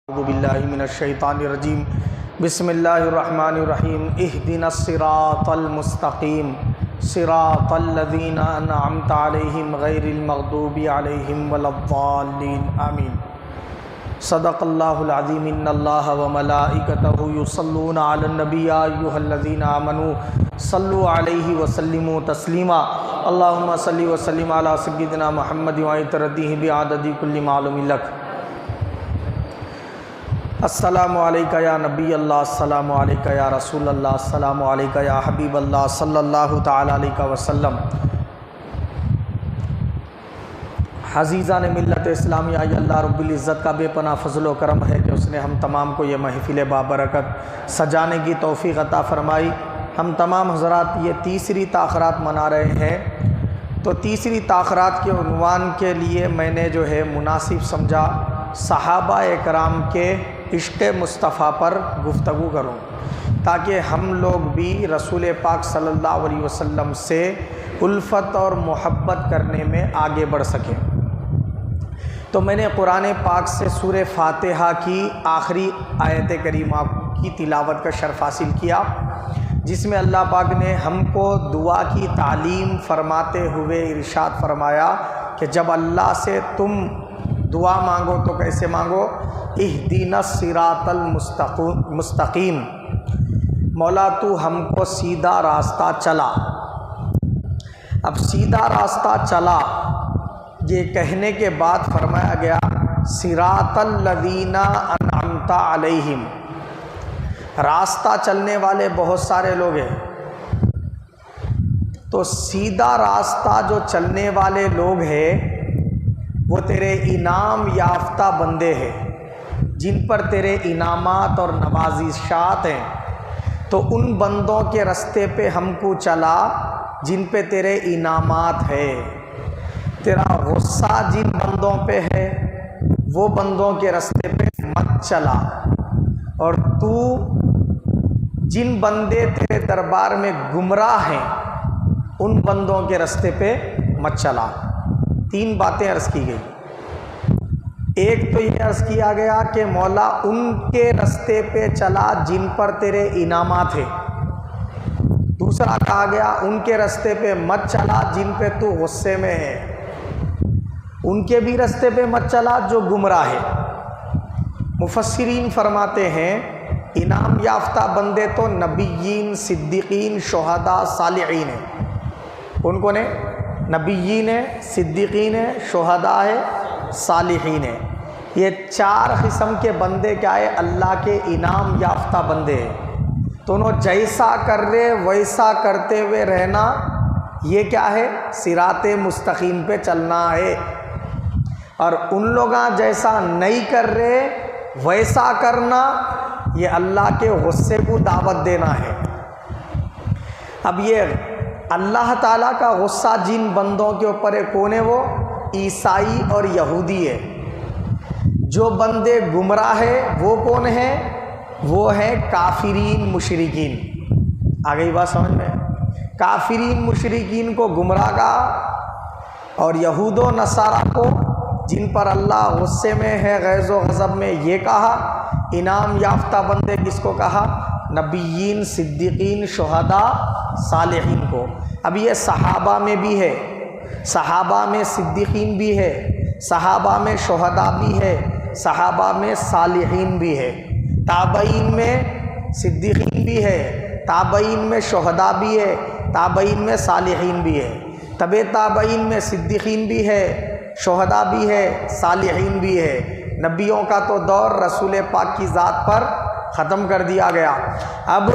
اعوذ باللہ من الشیطان الرجیم بسم اللہ الرحمن الرحیم اہدنا الصراط المستقیم صراط الذین انعمت علیہم غیر المغضوب علیہم ولا الضالین آمین۔ صدق اللہ العظیم۔ ان اللہ وملائکتہ یصلون علی النبی یا ایھا الذین آمنوا صلوا علیہ وسلموا تسلیما۔ اللہم صلی وسلم علی سیدنا محمد وعطردہ بعدد کل معلوم لک۔ السلام علیکہ یا نبی اللہ، السلام علیکہ یا رسول اللہ، السلام علیکہ یا حبیب اللہ صلی اللہ تعالیٰ علیہ وسلم۔ عزیزان ملت اسلامیہ، یہ اللہ رب العزت کا بے پناہ فضل و کرم ہے کہ اس نے ہم تمام کو یہ محفل بابرکت سجانے کی توفیق عطا فرمائی۔ ہم تمام حضرات یہ تیسری تاخرات منا رہے ہیں، تو تیسری تاخرات کے عنوان کے لیے میں نے جو ہے مناسب سمجھا صحابہ اکرام کے عشق مصطفیٰ پر گفتگو کروں، تاکہ ہم لوگ بھی رسول پاک صلی اللہ علیہ وسلم سے الفت اور محبت کرنے میں آگے بڑھ سکیں۔ تو میں نے قرآن پاک سے سورہ فاتحہ کی آخری آیت کریمہ کی تلاوت کا شرف حاصل کیا، جس میں اللہ پاک نے ہم کو دعا کی تعلیم فرماتے ہوئے ارشاد فرمایا کہ جب اللہ سے تم دعا مانگو تو کیسے مانگو؟ اہدنا الصراط المستقیم، مولا تو ہم کو سیدھا راستہ چلا۔ اب سیدھا راستہ چلا یہ کہنے کے بعد فرمایا گیا صراط الذین انعمت علیہم۔ راستہ چلنے والے بہت سارے لوگ ہیں، تو سیدھا راستہ جو چلنے والے لوگ ہیں وہ تیرے انعام یافتہ بندے ہیں، جن پر تیرے انعامات اور نوازشات ہیں۔ تو ان بندوں کے رستے پہ ہم کو چلا جن پہ تیرے انعامات ہے۔ تیرا غصہ جن بندوں پہ ہے وہ بندوں کے رستے پہ مت چلا، اور تو جن بندے تیرے دربار میں گمراہ ہیں ان بندوں کے رستے پہ مت چلا۔ تین باتیں عرض کی گئی۔ ایک تو یہ عرض کیا گیا کہ مولا ان کے رستے پہ چلا جن پر تیرے انعامات ہیں۔ دوسرا کہا گیا ان کے رستے پہ مت چلا جن پہ تو غصے میں ہے، ان کے بھی رستے پہ مت چلا جو گمراہ ہے۔ مفسرین فرماتے ہیں انعام یافتہ بندے تو نبیین، صدیقین، شہداء، صالحین ہیں۔ کون کون ہیں؟ نبیین ہے، صدیقین ہے، شہداء ہے، صالحین ہے۔ یہ چار قسم کے بندے کیا ہے؟ اللہ کے انعام یافتہ بندے ہیں۔ تو انہوں جیسا کر رہے ویسا کرتے ہوئے رہنا، یہ کیا ہے؟ صراط مستقیم پہ چلنا ہے۔ اور ان لوگ جیسا نہیں کر رہے ویسا کرنا، یہ اللہ کے غصے کو دعوت دینا ہے۔ اب یہ اللہ تعالیٰ کا غصہ جن بندوں کے اوپر ہے، کون ہے وہ؟ عیسائی اور یہودی ہے۔ جو بندے گمراہ ہیں وہ کون ہیں؟ وہ ہیں کافرین، مشرکین۔ آگئی بات سمجھ میں؟ کافرین مشرکین کو گمراہ کہا، اور یہود و نصارہ کو جن پر اللہ غصے میں ہے، غیظ و غضب میں، یہ کہا۔ انعام یافتہ بندے کس کو کہا؟ نبیین، صدیقین، شہداء، صالحین کو۔ اب یہ صحابہ میں بھی ہے، صحابہ میں صدیقین بھی ہے، صحابہ میں شہداء بھی ہے، صحابہ میں صالحین بھی ہے، تابعین میں صدیقین بھی ہے، تابعین میں شہداء بھی ہے، تابعین میں صالحین بھی ہے، تبع تابعین میں صدیقین بھی ہے، شہداء بھی ہے، صالحین بھی ہے۔ نبیوں کا تو دور رسول پاک کی ذات پر ختم کر دیا گیا۔ اب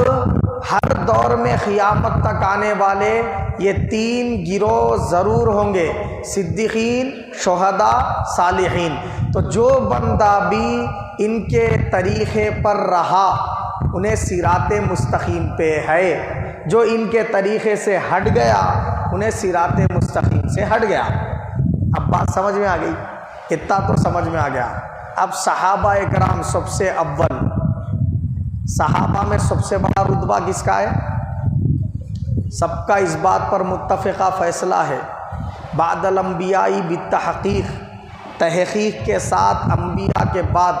ہر دور میں قیامت تک آنے والے یہ تین گروہ ضرور ہوں گے، صدیقین، شہداء، صالحین۔ تو جو بندہ بھی ان کے طریقے پر رہا انہیں صراط مستقیم پہ ہے، جو ان کے طریقے سے ہٹ گیا انہیں صراط مستقیم سے ہٹ گیا۔ اب بات سمجھ میں آ گئی؟ اتنا تو سمجھ میں آ گیا۔ اب صحابہ اکرام سب سے اول، صحابہ میں سب سے بڑا رتبہ کس کا ہے؟ سب کا اس بات پر متفقہ فیصلہ ہے، بعد الانبیاء بالتحقیق، تحقیق کے ساتھ انبیاء کے بعد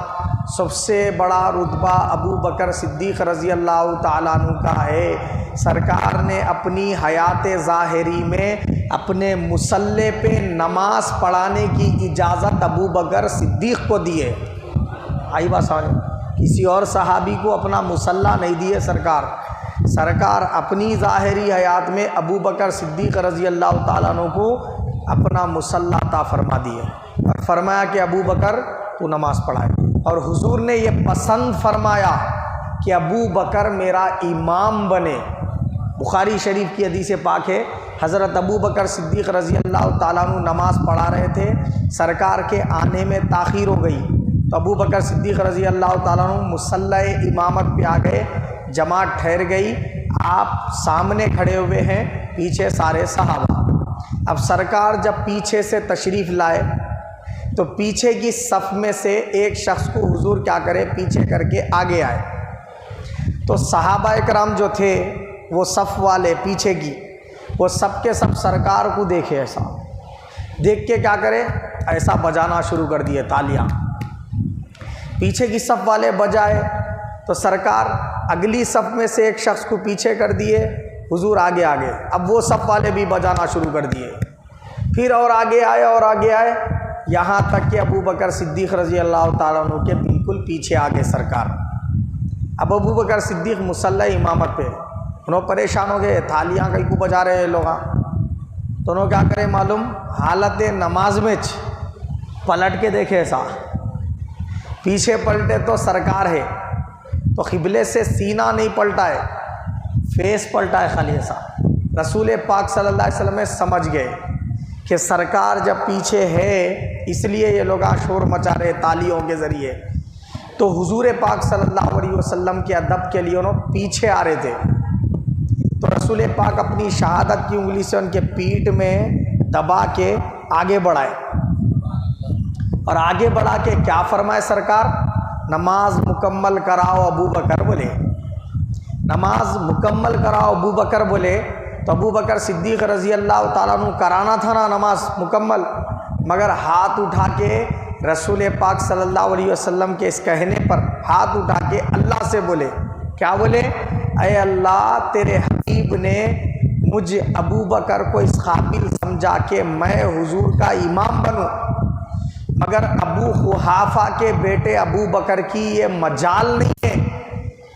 سب سے بڑا رتبہ ابو بکر صدیق رضی اللہ تعالیٰ عنہ کا ہے۔ سرکار نے اپنی حیات ظاہری میں اپنے مصلی پہ نماز پڑھانے کی اجازت ابو بکر صدیق کو دی ہے۔ آئی بات سمجھ؟ کسی اور صحابی کو اپنا مصلی نہیں دیے سرکار اپنی ظاہری حیات میں ابو بکر صدیق رضی اللہ تعالیٰ عنہ کو اپنا مصلی عطا فرما دیے اور فرمایا کہ ابو بکر تو نماز پڑھائے، اور حضور نے یہ پسند فرمایا کہ ابو بکر میرا امام بنے۔ بخاری شریف کی حدیث پاک ہے، حضرت ابو بکر صدیق رضی اللہ تعالیٰ عنہ نماز پڑھا رہے تھے، سرکار کے آنے میں تاخیر ہو گئی تو ابو بکر صدیق رضی اللہ تعالیٰ عنہ مصلی امامت پہ آ گئے، جماعت ٹھہر گئی، آپ سامنے کھڑے ہوئے ہیں، پیچھے سارے صحابہ۔ اب سرکار جب پیچھے سے تشریف لائے تو پیچھے کی صف میں سے ایک شخص کو حضور کیا کرے، پیچھے کر کے آگے آئے۔ تو صحابہ اکرام جو تھے وہ صف والے پیچھے کی، وہ سب کے سب سرکار کو دیکھے، ایسا دیکھ کے کیا کرے، ایسا بجانا شروع کر دیے تالیاں۔ پیچھے کی صف والے بجائے تو سرکار اگلی صف میں سے ایک شخص کو پیچھے کر دیے، حضور آگے آگے، اب وہ صف والے بھی بجانا شروع کر دیے، پھر اور آگے آئے، یہاں تک کہ ابو بکر صدیق رضی اللہ تعالیٰ عنہ کے بالکل پیچھے آگے سرکار۔ اب ابو بکر صدیق مصلی امامت پہ، انہوں پریشان ہو گئے، تھالیاں کئی کو بجا رہے ہیں لوگ، تو انہوں کیا کرے معلوم، حالت نماز میں پلٹ کے دیکھے، ایسا پیچھے پلٹے تو سرکار ہے، تو قبلے سے سینہ نہیں پلٹا ہے، فیس پلٹا ہے خالی ایسا۔ رسول پاک صلی اللہ علیہ وسلم سمجھ گئے کہ سرکار جب پیچھے ہے اس لیے یہ لوگ شور مچا رہے تالیوں کے ذریعے، تو حضور پاک صلی اللہ علیہ وسلم کے ادب کے لیے انہوں پیچھے آ رہے تھے، تو رسول پاک اپنی شہادت کی انگلی سے ان کے پیٹھ میں دبا کے آگے بڑھائے، اور آگے بڑھا کے کیا فرمائے سرکار، نماز مکمل کراؤ ابو بکر بولے، نماز مکمل کراؤ ابو بکر بولے۔ تو ابو بکر صدیق رضی اللہ تعالیٰ عنہ کرانا تھا نا نماز مکمل، مگر ہاتھ اٹھا کے رسول پاک صلی اللہ علیہ وسلم کے اس کہنے پر ہاتھ اٹھا کے اللہ سے بولے، کیا بولے، اے اللہ تیرے حبیب نے مجھ ابو بکر کو اس قابل سمجھا کہ میں حضور کا امام بنوں، مگر ابو قحافہ کے بیٹے ابو بکر کی یہ مجال نہیں ہے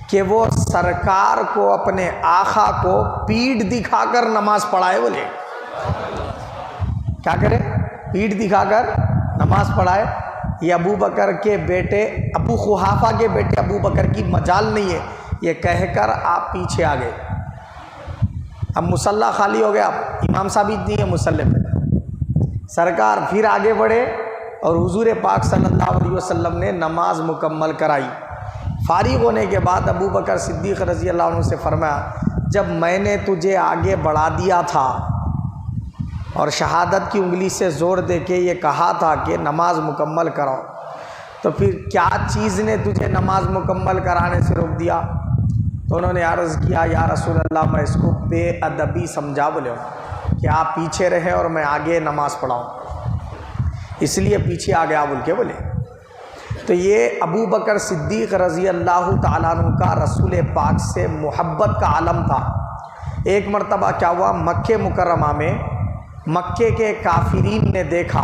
کہ وہ سرکار کو اپنے آقا کو پیٹھ دکھا کر نماز پڑھائے، بولے کیا کرے، پیٹھ دکھا کر نماز پڑھائے، یہ ابو بکر کے بیٹے ابو قحافہ کے بیٹے ابو بکر کی مجال نہیں ہے، یہ کہہ کر آپ پیچھے آ گئے۔ اب مصلی خالی ہو گیا، اب امام صاحب نہیں ہے مصلی پہ، سرکار پھر آگے بڑھے اور حضور پاک صلی اللہ علیہ وسلم نے نماز مکمل کرائی۔ فارغ ہونے کے بعد ابو بکر صدیق رضی اللہ عنہ سے فرمایا، جب میں نے تجھے آگے بڑھا دیا تھا اور شہادت کی انگلی سے زور دے کے یہ کہا تھا کہ نماز مکمل کراؤ، تو پھر کیا چیز نے تجھے نماز مکمل کرانے سے روک دیا؟ تو انہوں نے عرض کیا، یا رسول اللہ میں اس کو بے ادبی سمجھا، بولے کہ آپ پیچھے رہیں اور میں آگے نماز پڑھاؤں، اس لیے پیچھے آ گیا بول کے بولے۔ تو یہ ابو بکر صدیق رضی اللہ تعالیٰ عنہ کا رسول پاک سے محبت کا عالم تھا۔ ایک مرتبہ کیا ہوا، مکہ مکرمہ میں مکے کے کافرین نے دیکھا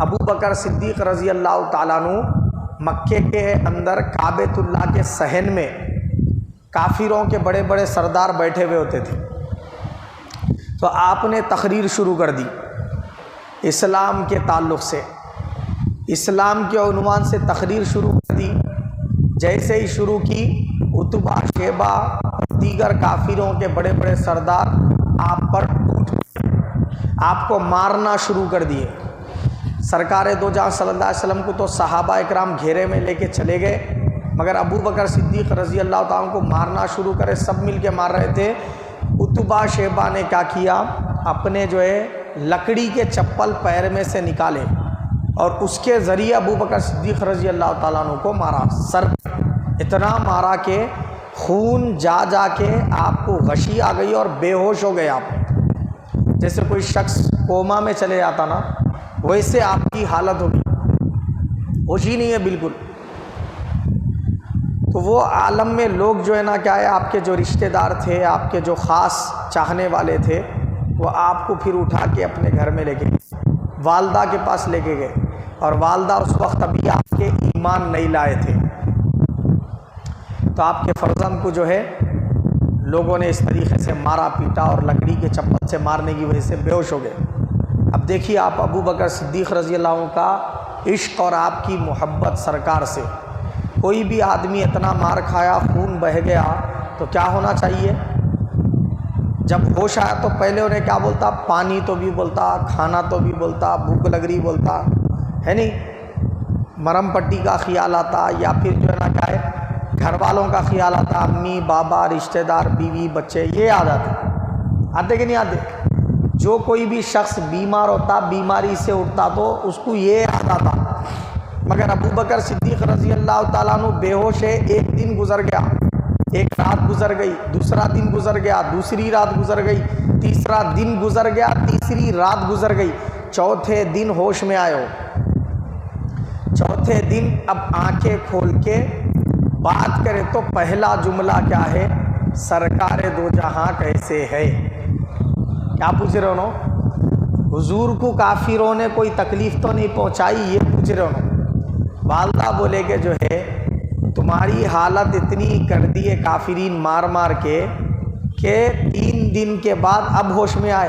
ابو بکر صدیق رضی اللہ تعالیٰ عنہ مکے کے اندر کعبۃ اللہ کے صحن میں کافروں کے بڑے بڑے سردار بیٹھے ہوئے ہوتے تھے، تو آپ نے تقریر شروع کر دی اسلام کے تعلق سے، اسلام کے عنوان سے تقریر شروع کر دی۔ جیسے ہی شروع کی، عتبہ، شیبہ اور دیگر کافروں کے بڑے بڑے سردار آپ پر ٹوٹ پڑے، آپ کو مارنا شروع کر دیے۔ سرکار دو جہاں صلی اللہ علیہ وسلم کو تو صحابہ اکرام گھیرے میں لے کے چلے گئے، مگر ابو بکر صدیق رضی اللہ تعالیٰ کو مارنا شروع کرے، سب مل کے مار رہے تھے۔ عتبہ، شیبہ نے کیا کیا، اپنے جو ہے لکڑی کے چپل پیر میں سے نکالے اور اس کے ذریعے ابو بکر صدیق رضی اللہ تعالیٰ عنہ کو مارا، سر اتنا مارا کہ خون جا جا کے آپ کو غشی آ گئی اور بے ہوش ہو گئے آپ، جیسے کوئی شخص کوما میں چلے جاتا نا، ویسے آپ کی حالت ہوگی، ہوش ہی نہیں ہے بالکل۔ تو وہ عالم میں لوگ جو ہے نا کیا ہے، آپ کے جو رشتہ دار تھے، آپ کے جو خاص چاہنے والے تھے، وہ آپ کو پھر اٹھا کے اپنے گھر میں لے کے گئے، والدہ کے پاس لے کے گئے، اور والدہ اس وقت ابھی آپ کے ایمان نہیں لائے تھے۔ تو آپ کے فرزند کو جو ہے لوگوں نے اس طریقے سے مارا پیٹا، اور لکڑی کے چپل سے مارنے کی وجہ سے بے ہوش ہو گئے۔ اب دیکھیے آپ ابو بکر صدیق رضی اللہ عنہ کا عشق اور آپ کی محبت سرکار سے، کوئی بھی آدمی اتنا مار کھایا، خون بہہ گیا، تو کیا ہونا چاہیے؟ جب ہوش آیا تو پہلے انہیں کیا بولتا؟ پانی تو بھی بولتا، کھانا تو بھی بولتا، بھوک لگ رہی بولتا ہے نہیں، مرم پٹی کا خیال آتا، یا پھر جو ہے نا کیا ہے گھر والوں کا خیال آتا، امی بابا رشتہ دار بیوی بچے، یہ یاد آتے کہ نہیں آتے؟ جو کوئی بھی شخص بیمار ہوتا، بیماری سے اٹھتا تو اس کو یہ یاد آتا۔ مگر ابو بکر صدیق رضی اللہ تعالیٰ عنہ بے ہوش ہے، ایک دن گزر گیا، ایک رات گزر گئی، دوسرا دن گزر گیا، دوسری رات گزر گئی، تیسرا دن گزر گیا، تیسری رات گزر گئی، چوتھے دن ہوش میں آئے ہو۔ چوتھے دن اب آنکھیں کھول کے بات کرے تو پہلا جملہ کیا ہے؟ سرکار دو جہاں کیسے ہے؟ کیا پوچھ رہے ہو نا؟ حضور کو کافروں نے کوئی تکلیف تو نہیں پہنچائی، یہ پوچھ رہے ہو نا؟ والدہ بولے کہ جو ہے تمہاری حالت اتنی کر دی ہے کافرین مار مار کے کہ 3 دن کے بعد اب ہوش میں آئے،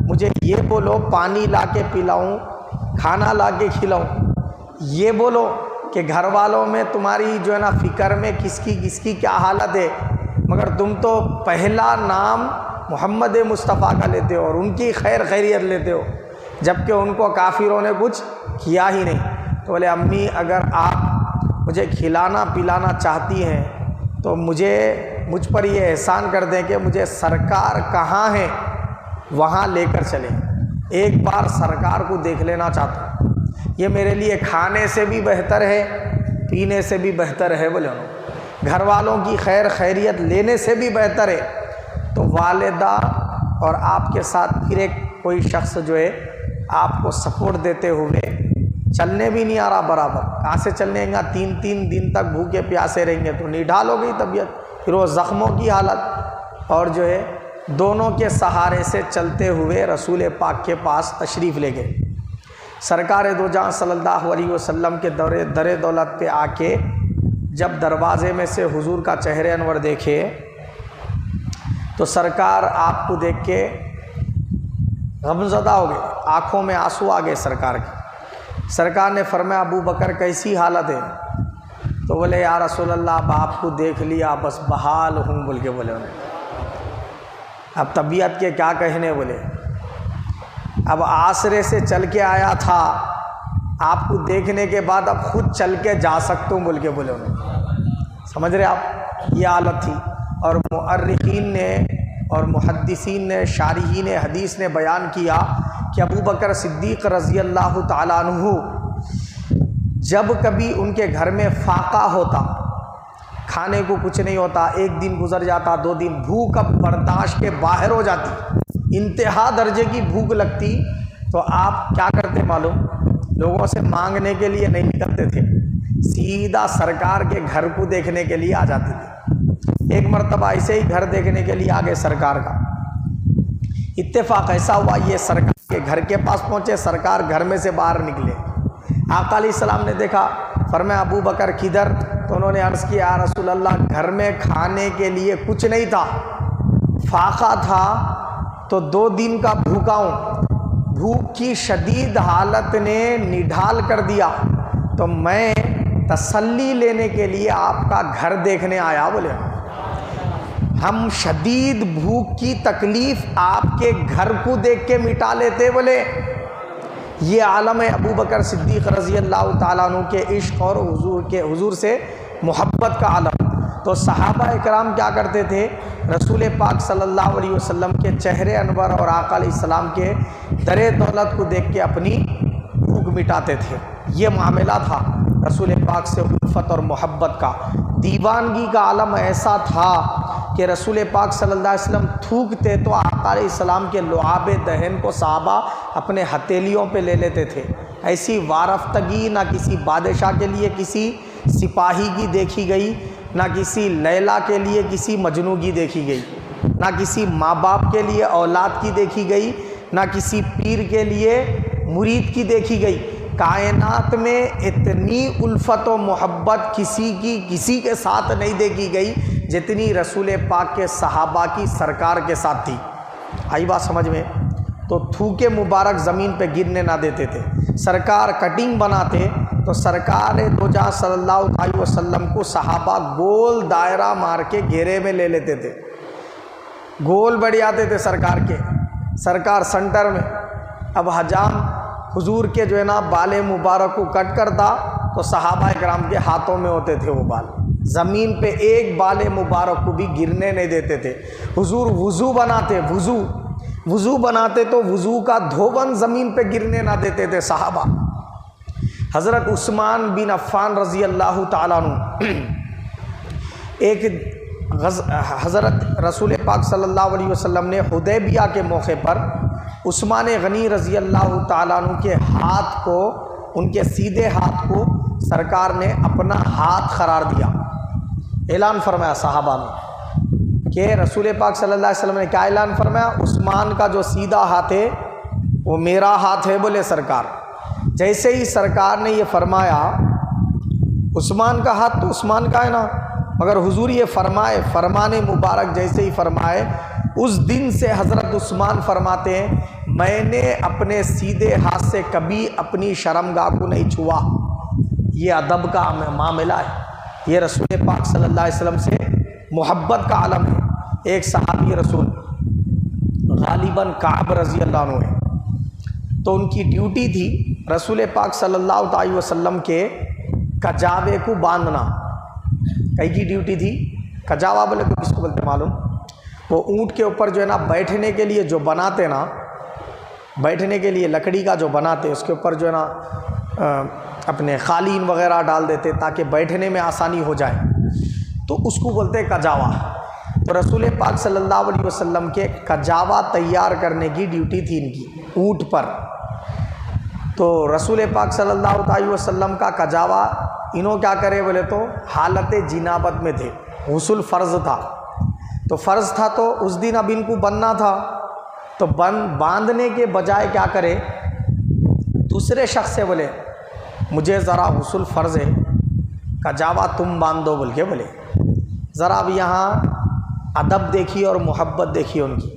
مجھے یہ بولو پانی لا کے پلاؤں، کھانا لا کے کھلاؤں، یہ بولو کہ گھر والوں میں تمہاری جو ہے نا فکر میں کس کی کیا حالت ہے، مگر تم تو پہلا نام محمد مصطفیٰ کا لیتے ہو اور ان کی خیر خیریت لیتے ہو، جبکہ ان کو کافروں نے کچھ کیا ہی نہیں۔ تو بولے امی اگر آپ مجھے کھلانا پلانا چاہتی ہیں تو مجھ پر یہ احسان کر دیں کہ مجھے سرکار کہاں ہیں وہاں لے کر چلیں، ایک بار سرکار کو دیکھ لینا چاہتا ہوں، یہ میرے لیے کھانے سے بھی بہتر ہے، پینے سے بھی بہتر ہے، بولے گھر والوں کی خیر خیریت لینے سے بھی بہتر ہے۔ تو والدہ اور آپ کے ساتھ پھر ایک کوئی شخص جو ہے آپ کو سپورٹ دیتے ہوئے، چلنے بھی نہیں آ رہا برابر، کہاں سے چلنے گا، 3 دن تک بھوکے پیاسے رہیں گے تو نڈھال ہو گئی طبیعت، پھر وہ زخموں کی حالت، اور جو ہے دونوں کے سہارے سے چلتے ہوئے رسول پاک کے پاس تشریف لے گئے۔ سرکار دو جہاں صلی اللہ علیہ وسلم کے در دولت پہ آ کے جب دروازے میں سے حضور کا چہرہ انور دیکھے تو سرکار آپ کو دیکھ کے غمزدہ ہو گئے، آنکھوں میں آنسو آ گئے سرکار کے۔ سرکار نے فرمایا ابو بکر کیسی حالت ہے؟ تو بولے یا رسول اللہ اب آپ کو دیکھ لیا بس بحال ہوں بول کے بولے انہیں، اب طبیعت کے کیا کہنے، بولے اب آسرے سے چل کے آیا تھا، آپ کو دیکھنے کے بعد اب خود چل کے جا سکتا ہوں بول کے بولے انہیں۔ سمجھ رہے آپ؟ یہ حالت تھی۔ اور مؤرخین نے اور محدثین نے شارحین حدیث نے بیان کیا کہ ابو بکر صدیق رضی اللہ تعالیٰ عنہ جب کبھی ان کے گھر میں فاقہ ہوتا، کھانے کو کچھ نہیں ہوتا، 1 دن گزر جاتا، 2 دن، بھوک اب برداشت کے باہر ہو جاتی، انتہا درجے کی بھوک لگتی، تو آپ کیا کرتے معلوم؟ لوگوں سے مانگنے کے لیے نہیں نکلتے تھے، سیدھا سرکار کے گھر کو دیکھنے کے لیے آ جاتے تھے۔ ایک مرتبہ ایسے ہی گھر دیکھنے کے لیے آگے سرکار کا، اتفاق ایسا ہوا یہ سرکار کے گھر کے پاس پہنچے، سرکار گھر میں سے باہر نکلے، آقا علیہ السلام نے دیکھا، فرمایا ابو بکر کدھر؟ تو انہوں نے عرض کیا یا رسول اللہ گھر میں کھانے کے لیے کچھ نہیں تھا، فاقہ تھا تو 2 دن کا بھوکا ہوں، بھوک کی شدید حالت نے نڈھال کر دیا، تو میں تسلی لینے کے لیے آپ کا گھر دیکھنے آیا۔ بولے ہم شدید بھوک کی تکلیف آپ کے گھر کو دیکھ کے مٹا لیتے، بولے یہ عالم ہے ابو بکر صدیق رضی اللہ تعالیٰ عنہ کے عشق اور حضور سے محبت کا عالم۔ تو صحابہ اکرام کیا کرتے تھے؟ رسول پاک صلی اللہ علیہ وسلم کے چہرے انور اور آقا علیہ السلام کے در دولت کو دیکھ کے اپنی بھوک مٹاتے تھے۔ یہ معاملہ تھا رسول پاک سے الفت اور محبت کا۔ دیوانگی کا عالم ایسا تھا کہ رسول پاک صلی اللہ علیہ وسلم تھوکتے تو آقا علیہ السلام کے لعاب دہن کو صحابہ اپنے ہتھیلیوں پہ لے لیتے تھے۔ ایسی وارفتگی نہ کسی بادشاہ کے لیے کسی سپاہی کی دیکھی گئی، نہ کسی لیلا کے لیے کسی مجنوں کی دیکھی گئی، نہ کسی ماں باپ کے لیے اولاد کی دیکھی گئی، نہ کسی پیر کے لیے مرید کی دیکھی گئی۔ کائنات میں اتنی الفت و محبت کسی کے ساتھ نہیں دیکھی گئی جتنی رسول پاک کے صحابہ کی سرکار کے ساتھ تھی۔ آئی بات سمجھ میں؟ تو تھوکے مبارک زمین پہ گرنے نہ دیتے تھے۔ سرکار کٹنگ بناتے تو سرکار دو جہاں صلی اللہ علیہ وسلم کو صحابہ گول دائرہ مار کے گھیرے میں لے لیتے تھے، گول بڑھ آتے تھے سرکار کے، سرکار سنٹر میں۔ اب حجام حضور کے جو ہے نا بال مبارک کو کٹ کرتا تو صحابہ کرام کے ہاتھوں میں ہوتے تھے وہ بال، زمین پہ ایک بال مبارک کو بھی گرنے نہیں دیتے تھے۔ حضور وضو بناتے تو وضو کا دھوبن زمین پہ گرنے نہ دیتے تھے صحابہ۔ حضرت عثمان بن عفان رضی اللہ تعالیٰ عنہ ایک حضرت رسول پاک صلی اللہ علیہ وسلم نے حدیبیہ کے موقع پر عثمان غنی رضی اللہ تعالیٰ عنہ کے ہاتھ کو، ان کے سیدھے ہاتھ کو سرکار نے اپنا ہاتھ قرار دیا۔ اعلان فرمایا صحابہ میں کہ رسول پاک صلی اللہ علیہ وسلم نے کیا اعلان فرمایا؟ عثمان کا جو سیدھا ہاتھ ہے وہ میرا ہاتھ ہے، بولے سرکار۔ جیسے ہی سرکار نے یہ فرمایا، عثمان کا ہاتھ تو عثمان کا ہے نا، مگر حضور یہ فرمان مبارک جیسے ہی فرمائے، اس دن سے حضرت عثمان فرماتے ہیں میں نے اپنے سیدھے ہاتھ سے کبھی اپنی شرمگاہ کو نہیں چھوا۔ یہ ادب کا معاملہ ہے، یہ رسول پاک صلی اللہ علیہ وسلم سے محبت کا عالم ہے۔ ایک صحابی رسول غالباً کعب رضی اللہ عنہ ہے، تو ان کی ڈیوٹی تھی رسول پاک صلی اللہ علیہ وسلم کے کجاوے کو باندھنا۔ کئی کی ڈیوٹی تھی؟ کجاوا بولے تو کس کو بولتے معلوم؟ وہ اونٹ کے اوپر جو ہے نا بیٹھنے کے لیے جو بناتے نا، بیٹھنے کے لیے لکڑی کا جو بناتے، اس کے اوپر جو ہے نا اپنے قالین وغیرہ ڈال دیتے تاکہ بیٹھنے میں آسانی ہو جائے، تو اس کو بولتے کجاوا۔ تو رسول پاک صلی اللہ علیہ وسلم کے کجاوا تیار کرنے کی ڈیوٹی تھی ان کی اونٹ پر۔ تو رسول پاک صلی اللہ علیہ وسلم کا کجاوا انہوں کیا کرے بولے تو حالت جنابت میں تھے، غسل فرض تھا، تو فرض تھا تو اس دن اب ان کو بننا تھا، تو باندھنے کے بجائے کیا کرے، دوسرے شخص سے بولے مجھے ذرا غسل فرض ہے، کجاوا تم باندھ دو بول کے بولے۔ ذرا اب یہاں ادب دیکھیے اور محبت دیکھیے ان کی۔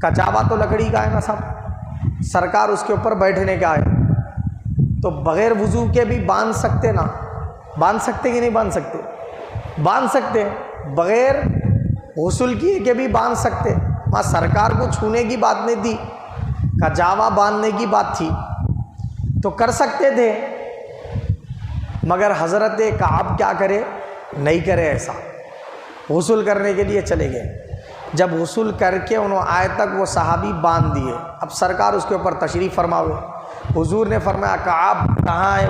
کجاوا تو لکڑی کا ہے نا صاحب، سرکار اس کے اوپر بیٹھنے کا ہے، تو بغیر وضو کے بھی باندھ سکتے نا، باندھ سکتے کہ نہیں باندھ سکتے؟ باندھ سکتے، بغیر غسل کیے کے بھی باندھ سکتے۔ وہاں سرکار کو چھونے کی بات نہیں تھی، کجاوا باندھنے کی بات تھی، تو کر سکتے تھے، مگر حضرت کعب کیا کرے؟ نہیں کرے ایسا، غسل کرنے کے لیے چلے گئے۔ جب غسل کر کے انہوں آئے تک وہ صحابی باندھ دیے، اب سرکار اس کے اوپر تشریف فرما ہوئے۔ حضور نے فرمایا کعب کہاں ہے؟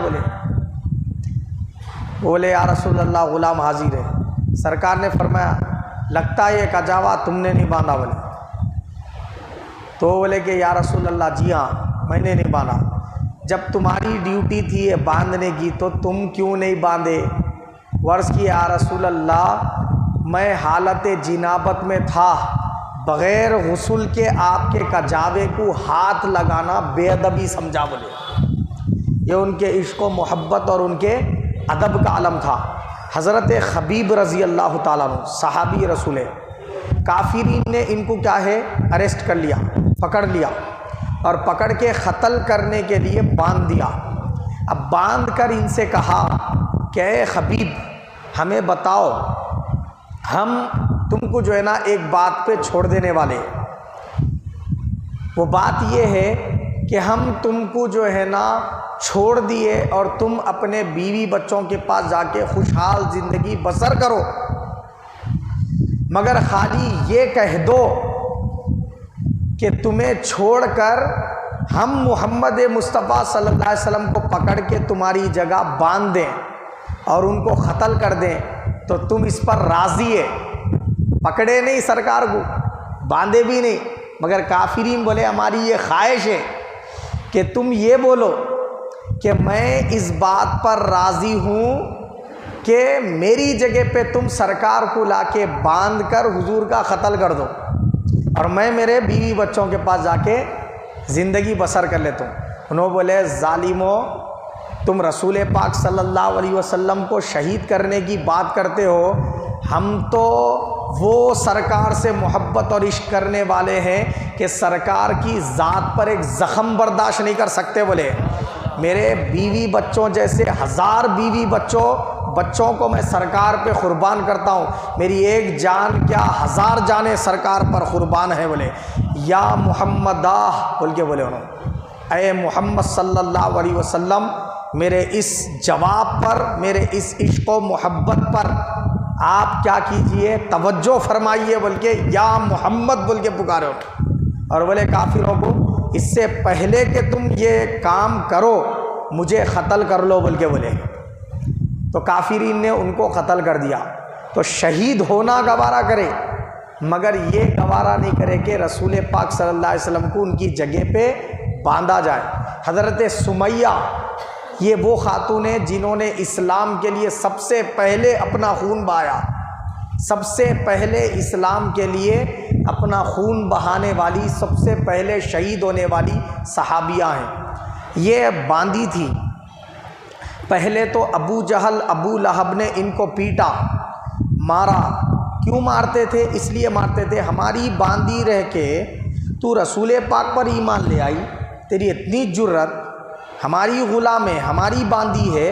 بولے یا رسول اللہ غلام حاضر ہے۔ سرکار نے فرمایا لگتا ہے یہ کجاوا تم نے نہیں باندھا بولے، تو بولے کہ یا رسول اللہ جی ہاں میں نے نہیں باندھا۔ جب تمہاری ڈیوٹی تھی یہ باندھنے کی تو تم کیوں نہیں باندھے؟ عرض کی یا رسول اللہ میں حالت جنابت میں تھا، بغیر غسل کے آپ کے کجاوے کو ہاتھ لگانا بے ادبی سمجھا بولے۔ یہ ان کے عشق و محبت اور ان کے ادب کا عالم تھا۔ حضرت خبیب رضی اللہ تعالیٰ عنہ صحابی رسول ہے، کافرین نے ان کو کیا ہے اریسٹ کر لیا، پکڑ لیا، اور پکڑ کے قتل کرنے کے لیے باندھ دیا۔ اب باندھ کر ان سے کہا کہ اے خبیب ہمیں بتاؤ، ہم تم کو جو ہے نا ایک بات پہ چھوڑ دینے والے ہیں۔ وہ بات یہ ہے کہ ہم تم کو جو ہے نا چھوڑ دیے اور تم اپنے بیوی بچوں کے پاس جا کے خوشحال زندگی بسر کرو، مگر خالی یہ کہہ دو کہ تمہیں چھوڑ کر ہم محمد مصطفیٰ صلی اللہ علیہ وسلم کو پکڑ کے تمہاری جگہ باندھ دیں اور ان کو قتل کر دیں تو تم اس پر راضی ہے۔ پکڑے نہیں سرکار کو، باندھے بھی نہیں، مگر کافرین بولے ہماری یہ خواہش ہے کہ تم یہ بولو کہ میں اس بات پر راضی ہوں کہ میری جگہ پہ تم سرکار کو لا کے باندھ کر حضور کا قتل کر دو اور میں میرے بیوی بچوں کے پاس جا کے زندگی بسر کر لیتا ہوں۔ انہوں بولے ظالمو، تم رسول پاک صلی اللہ علیہ وسلم کو شہید کرنے کی بات کرتے ہو، ہم تو وہ سرکار سے محبت اور عشق کرنے والے ہیں کہ سرکار کی ذات پر ایک زخم برداشت نہیں کر سکتے۔ بولے میرے بیوی بچوں جیسے 1000 بیوی بچوں کو میں سرکار پہ قربان کرتا ہوں، میری ایک جان کیا 1000 جانیں سرکار پر قربان ہے۔ بولے یا محمدہ بول کے بولے انہوں، اے محمد صلی اللہ علیہ وسلم، میرے اس جواب پر، میرے اس عشق و محبت پر آپ کیا کیجئے، توجہ فرمائیے، بول کے یا محمد بول کے پکارے ہو۔ اور بولے کافروں کو اس سے پہلے کہ تم یہ کام کرو مجھے قتل کر لو بول کے بولے۔ تو کافرین نے ان کو قتل کر دیا۔ تو شہید ہونا گوارا کرے مگر یہ گوارا نہیں کرے کہ رسول پاک صلی اللہ علیہ وسلم کو ان کی جگہ پہ باندھا جائے۔ حضرت سمیہ یہ وہ خاتون ہیں جنہوں نے اسلام کے لیے سب سے پہلے اپنا خون بہایا، سب سے پہلے اسلام کے لیے اپنا خون بہانے والی، سب سے پہلے شہید ہونے والی صحابیہ ہیں۔ یہ باندھی تھی۔ پہلے تو ابو جہل ابو لہب نے ان کو پیٹا، مارا۔ کیوں مارتے تھے؟ اس لیے مارتے تھے ہماری باندھی رہ کے تو رسول پاک پر ایمان لے آئی، تیری اتنی جرت، ہماری غلام ہے، ہماری باندھی ہے،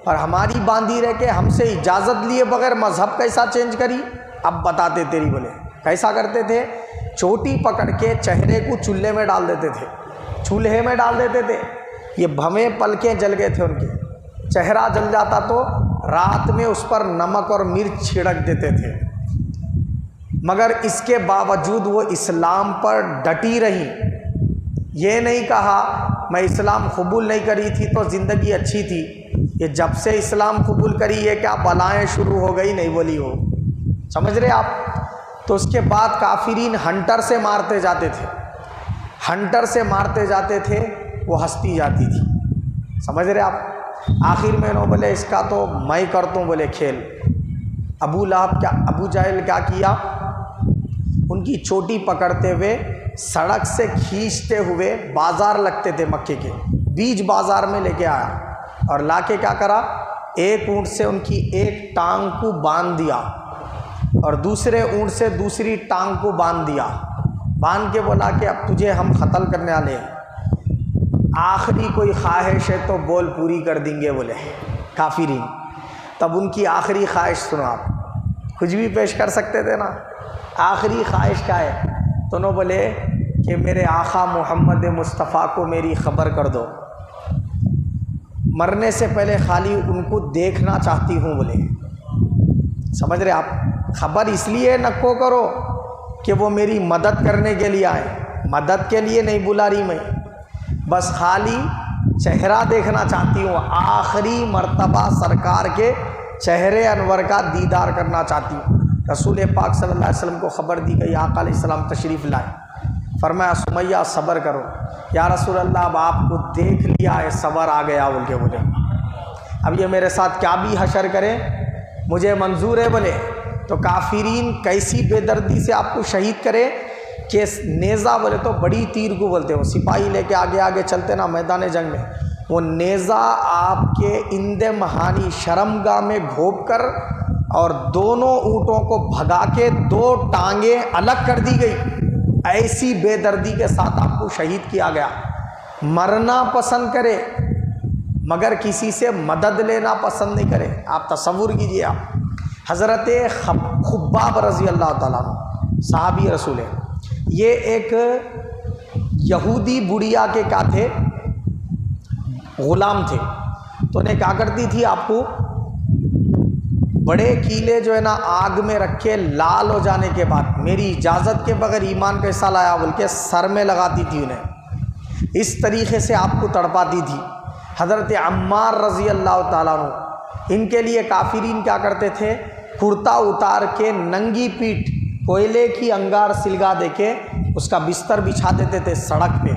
اور ہماری باندھی رہ کے ہم سے اجازت لیے بغیر مذہب کیسا چینج کری؟ اب بتاتے تیری۔ بولے کیسا کرتے تھے؟ چوٹی پکڑ کے چہرے کو چولہے میں ڈال دیتے تھے، چولہے میں ڈال دیتے تھے، یہ بھویں پلکیں جل گئے تھے ان کے، چہرہ جل جاتا تو رات میں اس پر نمک اور مرچ چھڑک دیتے تھے، مگر اس کے باوجود وہ اسلام پر ڈٹی رہی۔ یہ نہیں کہا میں اسلام قبول نہیں کری تھی تو زندگی اچھی تھی، یہ جب سے اسلام قبول کری یہ کیا بلائیں شروع ہو گئی، نہیں بولی ہو۔ سمجھ رہے آپ؟ تو اس کے بعد کافرین ہنٹر سے مارتے جاتے تھے، ہنٹر سے مارتے جاتے تھے، وہ ہنستی جاتی تھی۔ سمجھ رہے آپ؟ آخر میں انہوں بولے اس کا تو میں کرتا ہوں بولے کھیل۔ ابو جہل کیا کیا؟ ان کی چوٹی پکڑتے ہوئے سڑک سے کھینچتے ہوئے، بازار لگتے تھے مکے کے، بیچ بازار میں لے کے آیا اور لا کے کیا کرا، ایک اونٹ سے ان کی ایک ٹانگ کو باندھ دیا اور دوسرے اونٹ سے دوسری ٹانگ کو باندھ دیا، باندھ کے بولا کہ اب تجھے ہم قتل کرنے والے ہیں، آخری کوئی خواہش ہے تو بول پوری کر دیں گے بولے کافرین۔ تب ان کی آخری خواہش سنو آپ، کچھ بھی پیش کر سکتے تھے نا، آخری خواہش کیا ہے؟ تو انہوں بولے کہ میرے آقا محمد مصطفیٰ کو میری خبر کر دو، مرنے سے پہلے خالی ان کو دیکھنا چاہتی ہوں بولے۔ سمجھ رہے آپ؟ خبر اس لیے نکو کرو کہ وہ میری مدد کرنے کے لیے آئے، مدد کے لیے نہیں بلا رہی میں، بس خالی چہرہ دیکھنا چاہتی ہوں، آخری مرتبہ سرکار کے چہرے انور کا دیدار کرنا چاہتی ہوں۔ رسول پاک صلی اللہ علیہ وسلم کو خبر دی گئی، آقا علیہ السلام تشریف لائے، فرمایا سمیہ صبر کرو۔ یا رسول اللہ اب آپ کو دیکھ لیا ہے، صبر آ گیا بول کے بولے، اب یہ میرے ساتھ کیا بھی حشر کرے، مجھے منظور ہے بولے۔ تو کافرین کیسی بے دردی سے آپ کو شہید کرے کہ نیزہ بولے تو بڑی تیر کو بولتے ہو، سپاہی لے کے آگے آگے چلتے نا میدان جنگ میں، وہ نیزہ آپ کے اند مہانی شرمگاہ میں گھوپ کر اور دونوں اونٹوں کو بھگا کے 2 ٹانگیں الگ کر دی گئی، ایسی بے دردی کے ساتھ آپ کو شہید کیا گیا۔ مرنا پسند کرے مگر کسی سے مدد لینا پسند نہیں کرے۔ آپ تصور کیجئے، آپ حضرت خباب رضی اللہ تعالیٰ عنہ صحابی رسول ہے، یہ ایک یہودی بڑھیا کے کیا تھے، غلام تھے، تو انہیں کیا کرتی تھی، آپ کو بڑے کیلے جو ہے نا آگ میں رکھ کے لال ہو جانے کے بعد میری اجازت کے بغیر ایمان کیسا لایا بول کے سر میں لگاتی تھی انہیں، اس طریقے سے آپ کو تڑپاتی تھی۔ حضرت عمار رضی اللہ تعالیٰ عنہ، ان کے لیے کافرین کیا کرتے تھے، کرتا اتار کے ننگی پیٹھ کوئلے کی انگار سلگا دے کے اس کا بستر بچھا دیتے تھے سڑک پہ،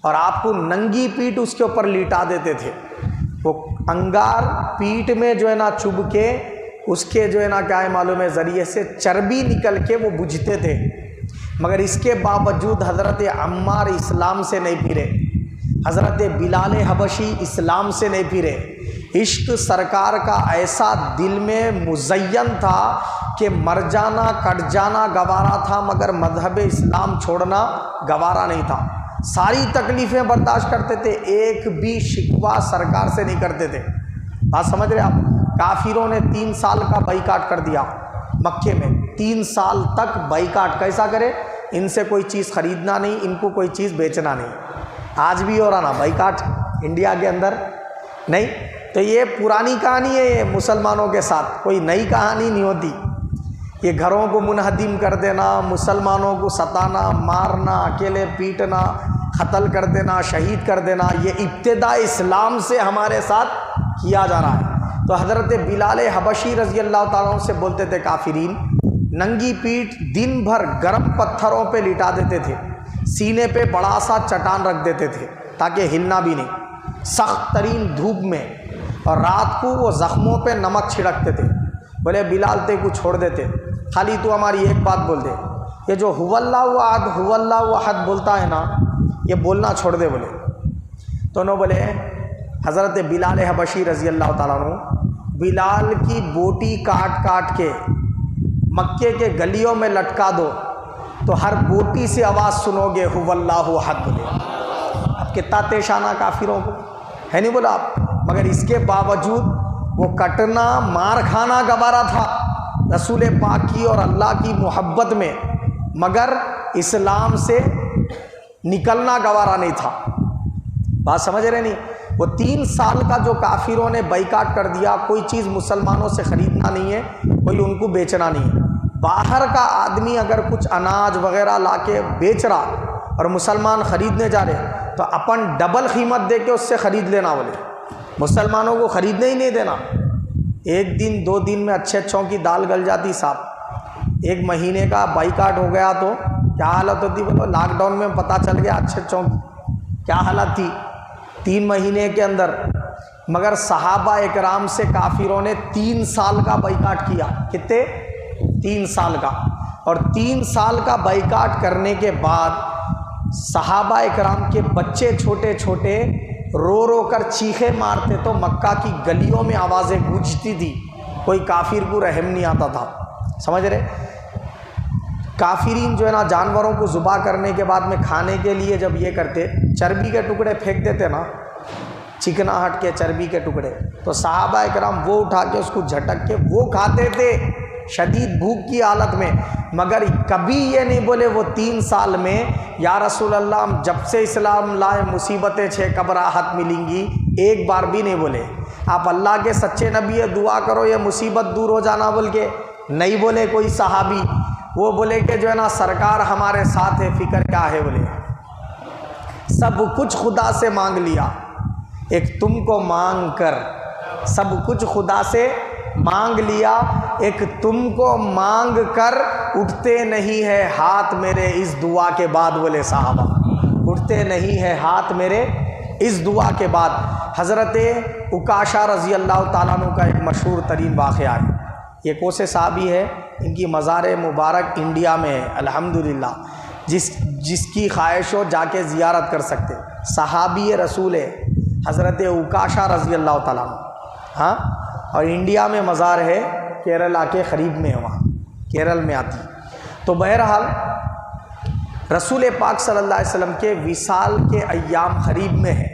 اور آپ کو ننگی پیٹھ اس کے اوپر لیٹا دیتے تھے۔ وہ انگار پیٹ میں جو ہے نا چبھ کے اس کے جو ہے نا کیا ہے معلوم ہے ذریعے سے چربی نکل کے وہ بجھتے تھے، مگر اس کے باوجود حضرت عمار اسلام سے نہیں پھرے، حضرت بلال حبشی اسلام سے نہیں پھرے۔ عشق سرکار کا ایسا دل میں مزین تھا کہ مر جانا کٹ جانا گوارا تھا، مگر مذہب اسلام چھوڑنا گوارا نہیں تھا۔ ساری تکلیفیں برداشت کرتے تھے، ایک بھی شکوہ سرکار سے نہیں کرتے تھے۔ بات سمجھ رہے آپ؟ کافروں نے 3 سال کا بائیکاٹ کر دیا مکے میں، 3 سال تک بائیکاٹ۔ کیسا کرے؟ ان سے کوئی چیز خریدنا نہیں، ان کو کوئی چیز بیچنا نہیں۔ آج بھی ہو رہا نا بائیکاٹ انڈیا کے اندر؟ نہیں تو یہ پرانی کہانی ہے، یہ مسلمانوں کے ساتھ کوئی نئی کہانی نہیں ہوتی۔ یہ گھروں کو منہدم کر دینا، مسلمانوں کو ستانا، مارنا، اکیلے پیٹنا، قتل کر دینا، شہید کر دینا، یہ ابتدا اسلام سے ہمارے ساتھ کیا جا رہا ہے۔ تو حضرت بلال حبشی رضی اللہ تعالیٰ عنہ سے بولتے تھے کافرین، ننگی پیٹھ دن بھر گرم پتھروں پہ لٹا دیتے تھے، سینے پہ بڑا سا چٹان رکھ دیتے تھے تاکہ ہلنا بھی نہیں، سخت ترین دھوپ میں، اور رات کو وہ زخموں پہ نمک چھڑکتے تھے۔ بولے بلال تے کو چھوڑ دیتے، خالی تو ہماری ایک بات بول دے، یہ جو هو اللہ احد هو اللہ احد بولتا ہے نا، یہ بولنا چھوڑ دے۔ بولے تو انہوں بولے حضرت بلال حبشی رضی اللہ تعالیٰ عنہ، بلال کی بوٹی کاٹ کاٹ کے مکے کے گلیوں میں لٹکا دو تو ہر بوٹی سے آواز سنو گے هو اللہ احد۔ بولے اب کتنا تیشانہ کافروں کو ہے نہیں بولا آپ، مگر اس کے باوجود وہ کٹنا مار کھانا گوارا تھا رسول پاک کی اور اللہ کی محبت میں، مگر اسلام سے نکلنا گوارا نہیں تھا۔ بات سمجھ رہے نہیں؟ وہ 3 سال کا جو کافروں نے بائیکاٹ کر دیا، کوئی چیز مسلمانوں سے خریدنا نہیں ہے، کوئی ان کو بیچنا نہیں ہے۔ باہر کا آدمی اگر کچھ اناج وغیرہ لا کے بیچ رہا اور مسلمان خریدنے جا رہے تو اپن ڈبل قیمت دے کے اس سے خرید لینا۔ بولے مسلمانوں کو خریدنے ہی نہیں دینا۔ 1 دن 2 دن میں اچھے اچھوں کی دال گل جاتی صاحب، 1 مہینے کا بائیکاٹ ہو گیا تو کیا حالت ہوتی؟ بولو لاک ڈاؤن میں پتہ چل گیا اچھے اچھوں کی کیا حالت تھی 3 مہینے کے اندر۔ مگر صحابہ اکرام سے کافروں نے 3 سال کا بائیکاٹ کیا۔ کتنے؟ 3 سال کا۔ اور 3 سال کا بائیکاٹ کرنے کے بعد صحابہ اکرام کے بچے چھوٹے چھوٹے رو رو کر چیخے مارتے تو مکہ کی گلیوں میں آوازیں گونجتی تھی، کوئی کافر کو رحم نہیں آتا تھا۔ سمجھ رہے؟ کافرین جو ہے نا جانوروں کو ذبح کرنے کے بعد میں کھانے کے لیے جب یہ کرتے، چربی کے ٹکڑے پھینک دیتے نا، چکناہٹ کے چربی کے ٹکڑے، تو صحابہ اکرام وہ اٹھا کے اس کو جھٹک کے وہ کھاتے تھے شدید بھوک کی حالت میں۔ مگر کبھی یہ نہیں بولے وہ 3 سال میں یا رسول اللہ ہم جب سے اسلام لائے مصیبتیں 6 کب راحت ملیں گی، ایک بار بھی نہیں بولے۔ آپ اللہ کے سچے نبی ہے، دعا کرو یہ مصیبت دور ہو جانا بول کے نہیں بولے کوئی صحابی۔ وہ بولے کہ جو ہے نا سرکار ہمارے ساتھ ہے، فکر کیا ہے؟ بولے سب کچھ خدا سے مانگ لیا، ایک تم کو مانگ کر، سب کچھ خدا سے مانگ لیا، ایک تم کو مانگ کر اٹھتے نہیں ہے ہاتھ میرے اس دعا کے بعد۔ بولے صحابہ اٹھتے نہیں ہے ہاتھ میرے اس دعا کے بعد۔ حضرت عکاشہ رضی اللہ تعالیٰ عنہ کا ایک مشہور ترین واقعہ ہے، یہ کون سے صحابی ہے؟ ان کی مزار مبارک انڈیا میں ہے الحمدللہ، جس کی خواہش ہو جا کے زیارت کر سکتے۔ صحابی رسول ہے حضرت عکاشہ رضی اللہ تعالیٰ عنہ، ہاں، اور انڈیا میں مزار ہے، کیرلا کے قریب میں ہے، وہاں کیرل میں آتی۔ تو بہرحال رسول پاک صلی اللہ علیہ وسلم کے وصال کے ایام قریب میں ہے۔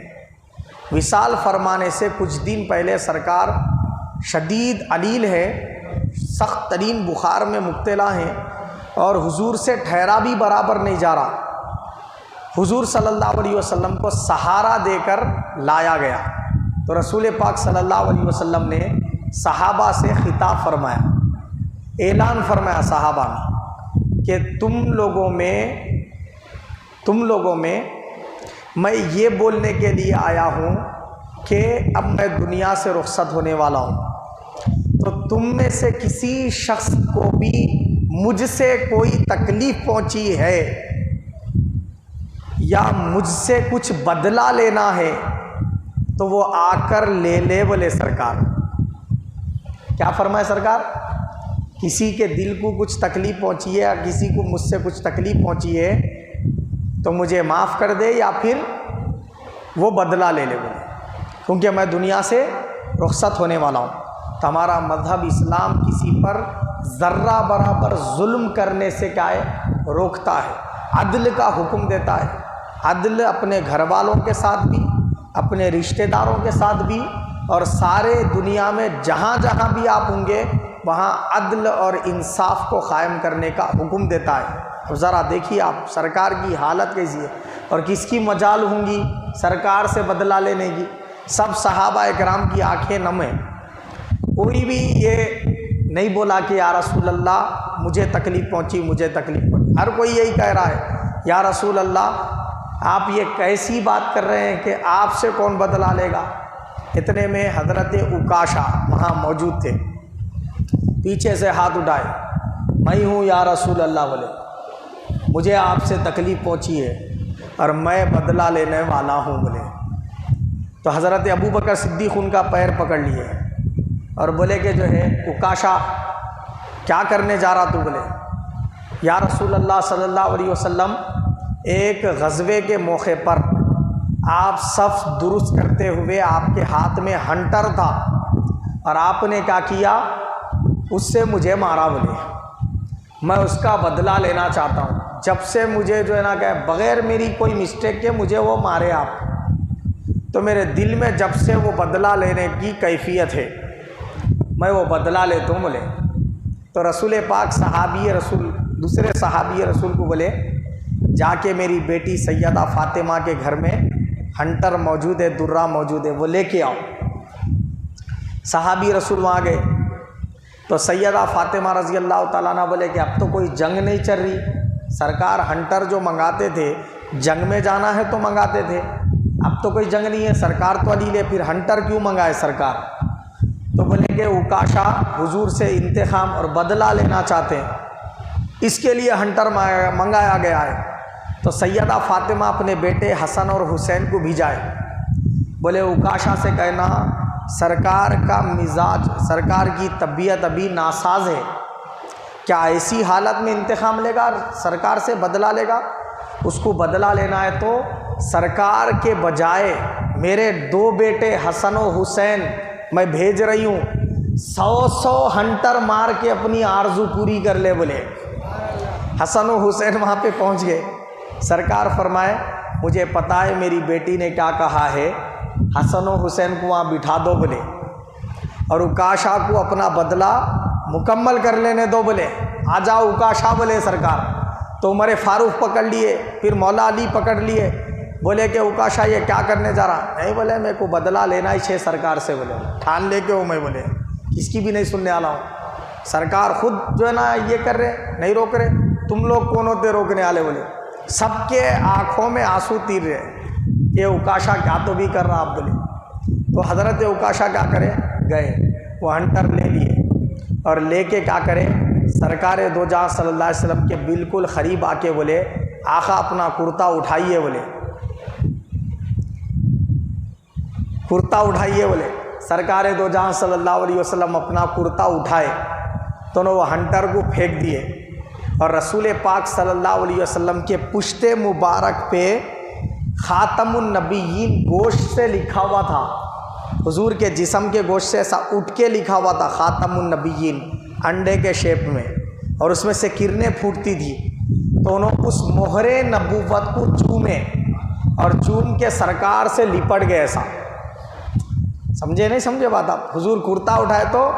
وصال فرمانے سے کچھ دن پہلے سرکار شدید علیل ہے، سخت ترین بخار میں مبتلا ہیں، اور حضور سے ٹھہرا بھی برابر نہیں جا رہا۔ حضور صلی اللہ علیہ وسلم کو سہارا دے کر لایا گیا تو رسول پاک صلی اللہ علیہ وسلم نے صحابہ سے خطاب فرمایا، اعلان فرمایا صحابہ میں کہ تم لوگوں میں میں یہ بولنے کے لیے آیا ہوں کہ اب میں دنیا سے رخصت ہونے والا ہوں، تو تم میں سے کسی شخص کو بھی مجھ سے کوئی تکلیف پہنچی ہے یا مجھ سے کچھ بدلہ لینا ہے تو وہ آ کر لے لے۔ بولے سرکار کیا فرمائے سرکار؟ کسی کے دل کو کچھ تکلیف پہنچی ہے یا کسی کو مجھ سے کچھ تکلیف پہنچی ہے تو مجھے معاف کر دے یا پھر وہ بدلہ لے لے بولے، کیونکہ میں دنیا سے رخصت ہونے والا ہوں۔ تو ہمارا مذہب اسلام کسی پر ذرہ برابر ظلم کرنے سے کیا ہے؟ روکتا ہے، عدل کا حکم دیتا ہے۔ عدل اپنے گھر والوں کے ساتھ بھی، اپنے رشتہ داروں کے ساتھ بھی، اور سارے دنیا میں جہاں جہاں بھی آپ ہوں گے وہاں عدل اور انصاف کو قائم کرنے کا حکم دیتا ہے۔ اب ذرا دیکھیے آپ سرکار کی حالت کیسی ہے، اور کس کی مجال ہوں گی سرکار سے بدلہ لینے کی؟ سب صحابہ اکرام کی آنکھیں نم ہیں، کوئی بھی یہ نہیں بولا کہ یا رسول اللہ مجھے تکلیف پہنچی، مجھے تکلیف پہنچی۔ ہر کوئی یہی کہہ رہا ہے یا رسول اللہ آپ یہ کیسی بات کر رہے ہیں کہ آپ سے کون بدلہ لے گا؟ اتنے میں حضرت عکاشہ وہاں موجود تھے، پیچھے سے ہاتھ اٹھائے، میں ہوں یا رسول اللہ، بولے مجھے آپ سے تکلیف پہنچی ہے اور میں بدلہ لینے والا ہوں بولے۔ تو حضرت ابو بکر صدیق ان کا پیر پکڑ لیے اور بولے کہ جو ہے عکاشہ کیا کرنے جا رہا تو؟ بولے یا رسول اللہ صلی اللہ علیہ وسلم ایک غزوے کے موقع پر آپ صف درست کرتے ہوئے آپ کے ہاتھ میں ہنٹر تھا اور آپ نے کیا کیا؟ اس سے مجھے مارا بولے، میں اس کا بدلہ لینا چاہتا ہوں۔ جب سے مجھے جو ہے نا کہ بغیر میری کوئی مسٹیک کے مجھے وہ مارے آپ، تو میرے دل میں جب سے وہ بدلہ لینے کی کیفیت ہے، میں وہ بدلہ لیتا ہوں بولے۔ تو رسول پاک صحابی رسول دوسرے صحابی رسول کو بولے جا کے میری بیٹی سیدہ فاطمہ کے گھر میں ہنٹر موجود ہے، درہ موجود ہے، وہ لے کے آؤ۔ صحابی رسول وہاں گئے تو سیدہ فاطمہ رضی اللہ تعالیٰ عنہ بولے کہ اب تو کوئی جنگ نہیں چل رہی، سرکار ہنٹر جو منگاتے تھے جنگ میں جانا ہے تو منگاتے تھے، اب تو کوئی جنگ نہیں ہے، سرکار تو علی لے، پھر ہنٹر کیوں منگائے سرکار؟ تو بولے کہ عکاشہ حضور سے انتقام اور بدلہ لینا چاہتے ہیں، اس کے لیے ہنٹر منگایا گیا ہے۔ تو سیدہ فاطمہ اپنے بیٹے حسن اور حسین کو بھیجائے، بولے عکاشہ سے کہنا سرکار کا مزاج، سرکار کی طبیعت ابھی ناساز ہے، کیا ایسی حالت میں انتقام لے گا، سرکار سے بدلہ لے گا؟ اس کو بدلہ لینا ہے تو سرکار کے بجائے میرے دو بیٹے حسن و حسین میں بھیج رہی ہوں، 100 ہنٹر مار کے اپنی آرزو پوری کر لے بولے۔ حسن و حسین وہاں پہ پہنچ گئے، سرکار فرمائے مجھے پتہ ہے میری بیٹی نے کیا کہا ہے، حسن و حسین کو وہاں بٹھا دو بولے، اور عکاشہ کو اپنا بدلہ مکمل کر لینے دو بولے۔ آ جاؤ عکاشہ بولے سرکار۔ تو عمر فاروق پکڑ لیے، پھر مولا علی پکڑ لیے، بولے کہ عکاشہ یہ کیا کرنے جا رہا؟ نہیں بولے میں کو بدلہ لینا ہی ہے سرکار سے بولے، ٹھان لے کے ہوں میں بولے، کس کی بھی نہیں سننے والا ہوں، سرکار خود جو ہے نا یہ کر رہے، نہیں روک رہے، تم لوگ کون ہوتے روکنے والے بولے۔ سب کے آنکھوں میں آنسو تیر رہے کہ عکاشہ کیا تو بھی کر رہا آپ بولے۔ تو حضرت عکاشہ کیا کرے، گئے وہ ہنٹر لے لیے اور لے کے کیا کرے، سرکار دو جہاں صلی اللہ علیہ وسلم کے بالکل قریب آ کے بولے آقا اپنا کرتا اٹھائیے بولے، کرتا اٹھائیے بولے۔ سرکار دو جہاں صلی اللہ علیہ وسلم اپنا کرتا اٹھائے تو انہوں وہ ہنٹر کو پھینک دیے، اور رسول پاک صلی اللہ علیہ وسلم کے پشت مبارک پہ خاتم النبیین گوشت سے لکھا ہوا تھا، حضور کے جسم کے گوشت سے ایسا اٹھ کے لکھا ہوا تھا خاتم النبیین، انڈے کے شیپ میں، اور اس میں سے کرنیں پھوٹتی تھی۔ تو انہوں اس مہر نبوت کو چومے اور چوم کے سرکار سے لپٹ گئے، ایسا سمجھے نہیں سمجھے بات آپ؟ حضور کرتا اٹھائے تو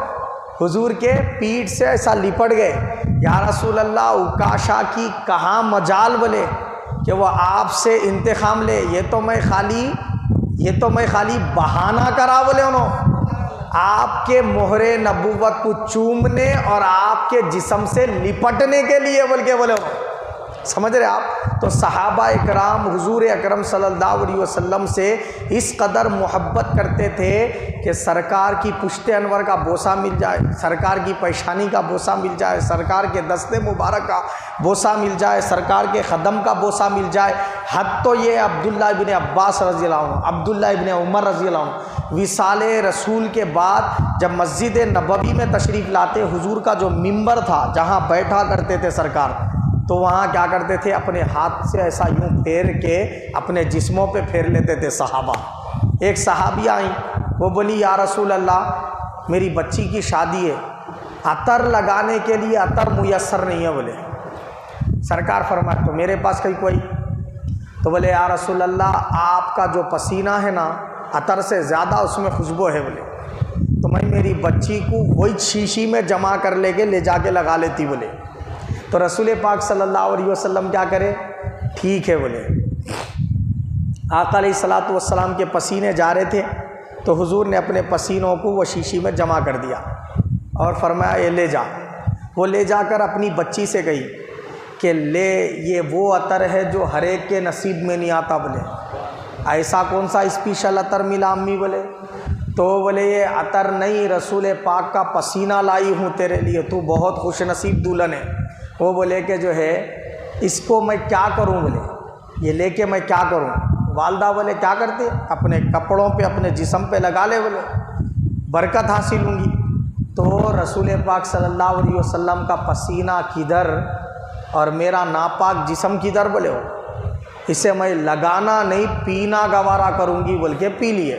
حضور کے پیٹھ سے ایسا لپٹ گئے، یا رسول اللہ عکاشہ کی کہاں مجال بولے کہ وہ آپ سے انتقام لے، یہ تو میں خالی بہانہ کرا بولے، انہوں آپ کے مہر نبوت کو چومنے اور آپ کے جسم سے لپٹنے کے لیے بول کے بولے، سمجھ رہے آپ؟ تو صحابہ اکرام حضور اکرم صلی اللہ علیہ وسلم سے اس قدر محبت کرتے تھے کہ سرکار کی پشت انور کا بوسہ مل جائے، سرکار کی پیشانی کا بوسہ مل جائے، سرکار کے دست مبارک کا بوسہ مل جائے، سرکار کے قدم کا بوسہ مل جائے۔ حد تو یہ عبداللہ ابن عباس رضی اللہ عنہ، عبداللہ ابن عمر رضی اللہ عنہ وصال رسول کے بعد جب مسجد نبوی میں تشریف لاتے، حضور کا جو ممبر تھا جہاں بیٹھا کرتے تھے سرکار، تو وہاں کیا کرتے تھے، اپنے ہاتھ سے ایسا یوں پھیر کے اپنے جسموں پہ پھیر لیتے تھے صحابہ۔ ایک صحابیہ آئیں، وہ بولی یا رسول اللہ میری بچی کی شادی ہے، عطر لگانے کے لیے عطر میسر نہیں ہے۔ بولے سرکار فرمائے تو میرے پاس کوئی تو بولے یا رسول اللہ آپ کا جو پسینہ ہے نا عطر سے زیادہ اس میں خوشبو ہے۔ بولے تو میں میری بچی کو وہی شیشی میں جمع کر لے جا کے لگا لیتی۔ بولے تو رسول پاک صلی اللہ علیہ وسلم کیا کرے، ٹھیک ہے۔ بولے آقا علیہ الصلوۃ والسلام کے پسینے جا رہے تھے تو حضور نے اپنے پسینوں کو وہ شیشی میں جمع کر دیا اور فرمایا یہ لے جا۔ وہ لے جا کر اپنی بچی سے کہی کہ لے یہ وہ عطر ہے جو ہر ایک کے نصیب میں نہیں آتا۔ بولے ایسا کون سا اسپیشل عطر ملا امی؟ بولے تو بولے یہ عطر نہیں، رسول پاک کا پسینہ لائی ہوں تیرے لیے، تو بہت خوش نصیب دلہن ہے۔ وہ بولے کہ جو ہے اس کو میں کیا کروں؟ بولے یہ لے کے میں کیا کروں؟ والدہ بولے کیا کرتے، اپنے کپڑوں پہ اپنے جسم پہ لگا لے، بولے برکت حاصل ہوں گی۔ تو رسول پاک صلی اللہ علیہ وسلم کا پسینہ کدھر اور میرا ناپاک جسم کدھر؟ بولے ہو اسے میں لگانا نہیں پینا گوارا کروں گی بول کے پی لیے۔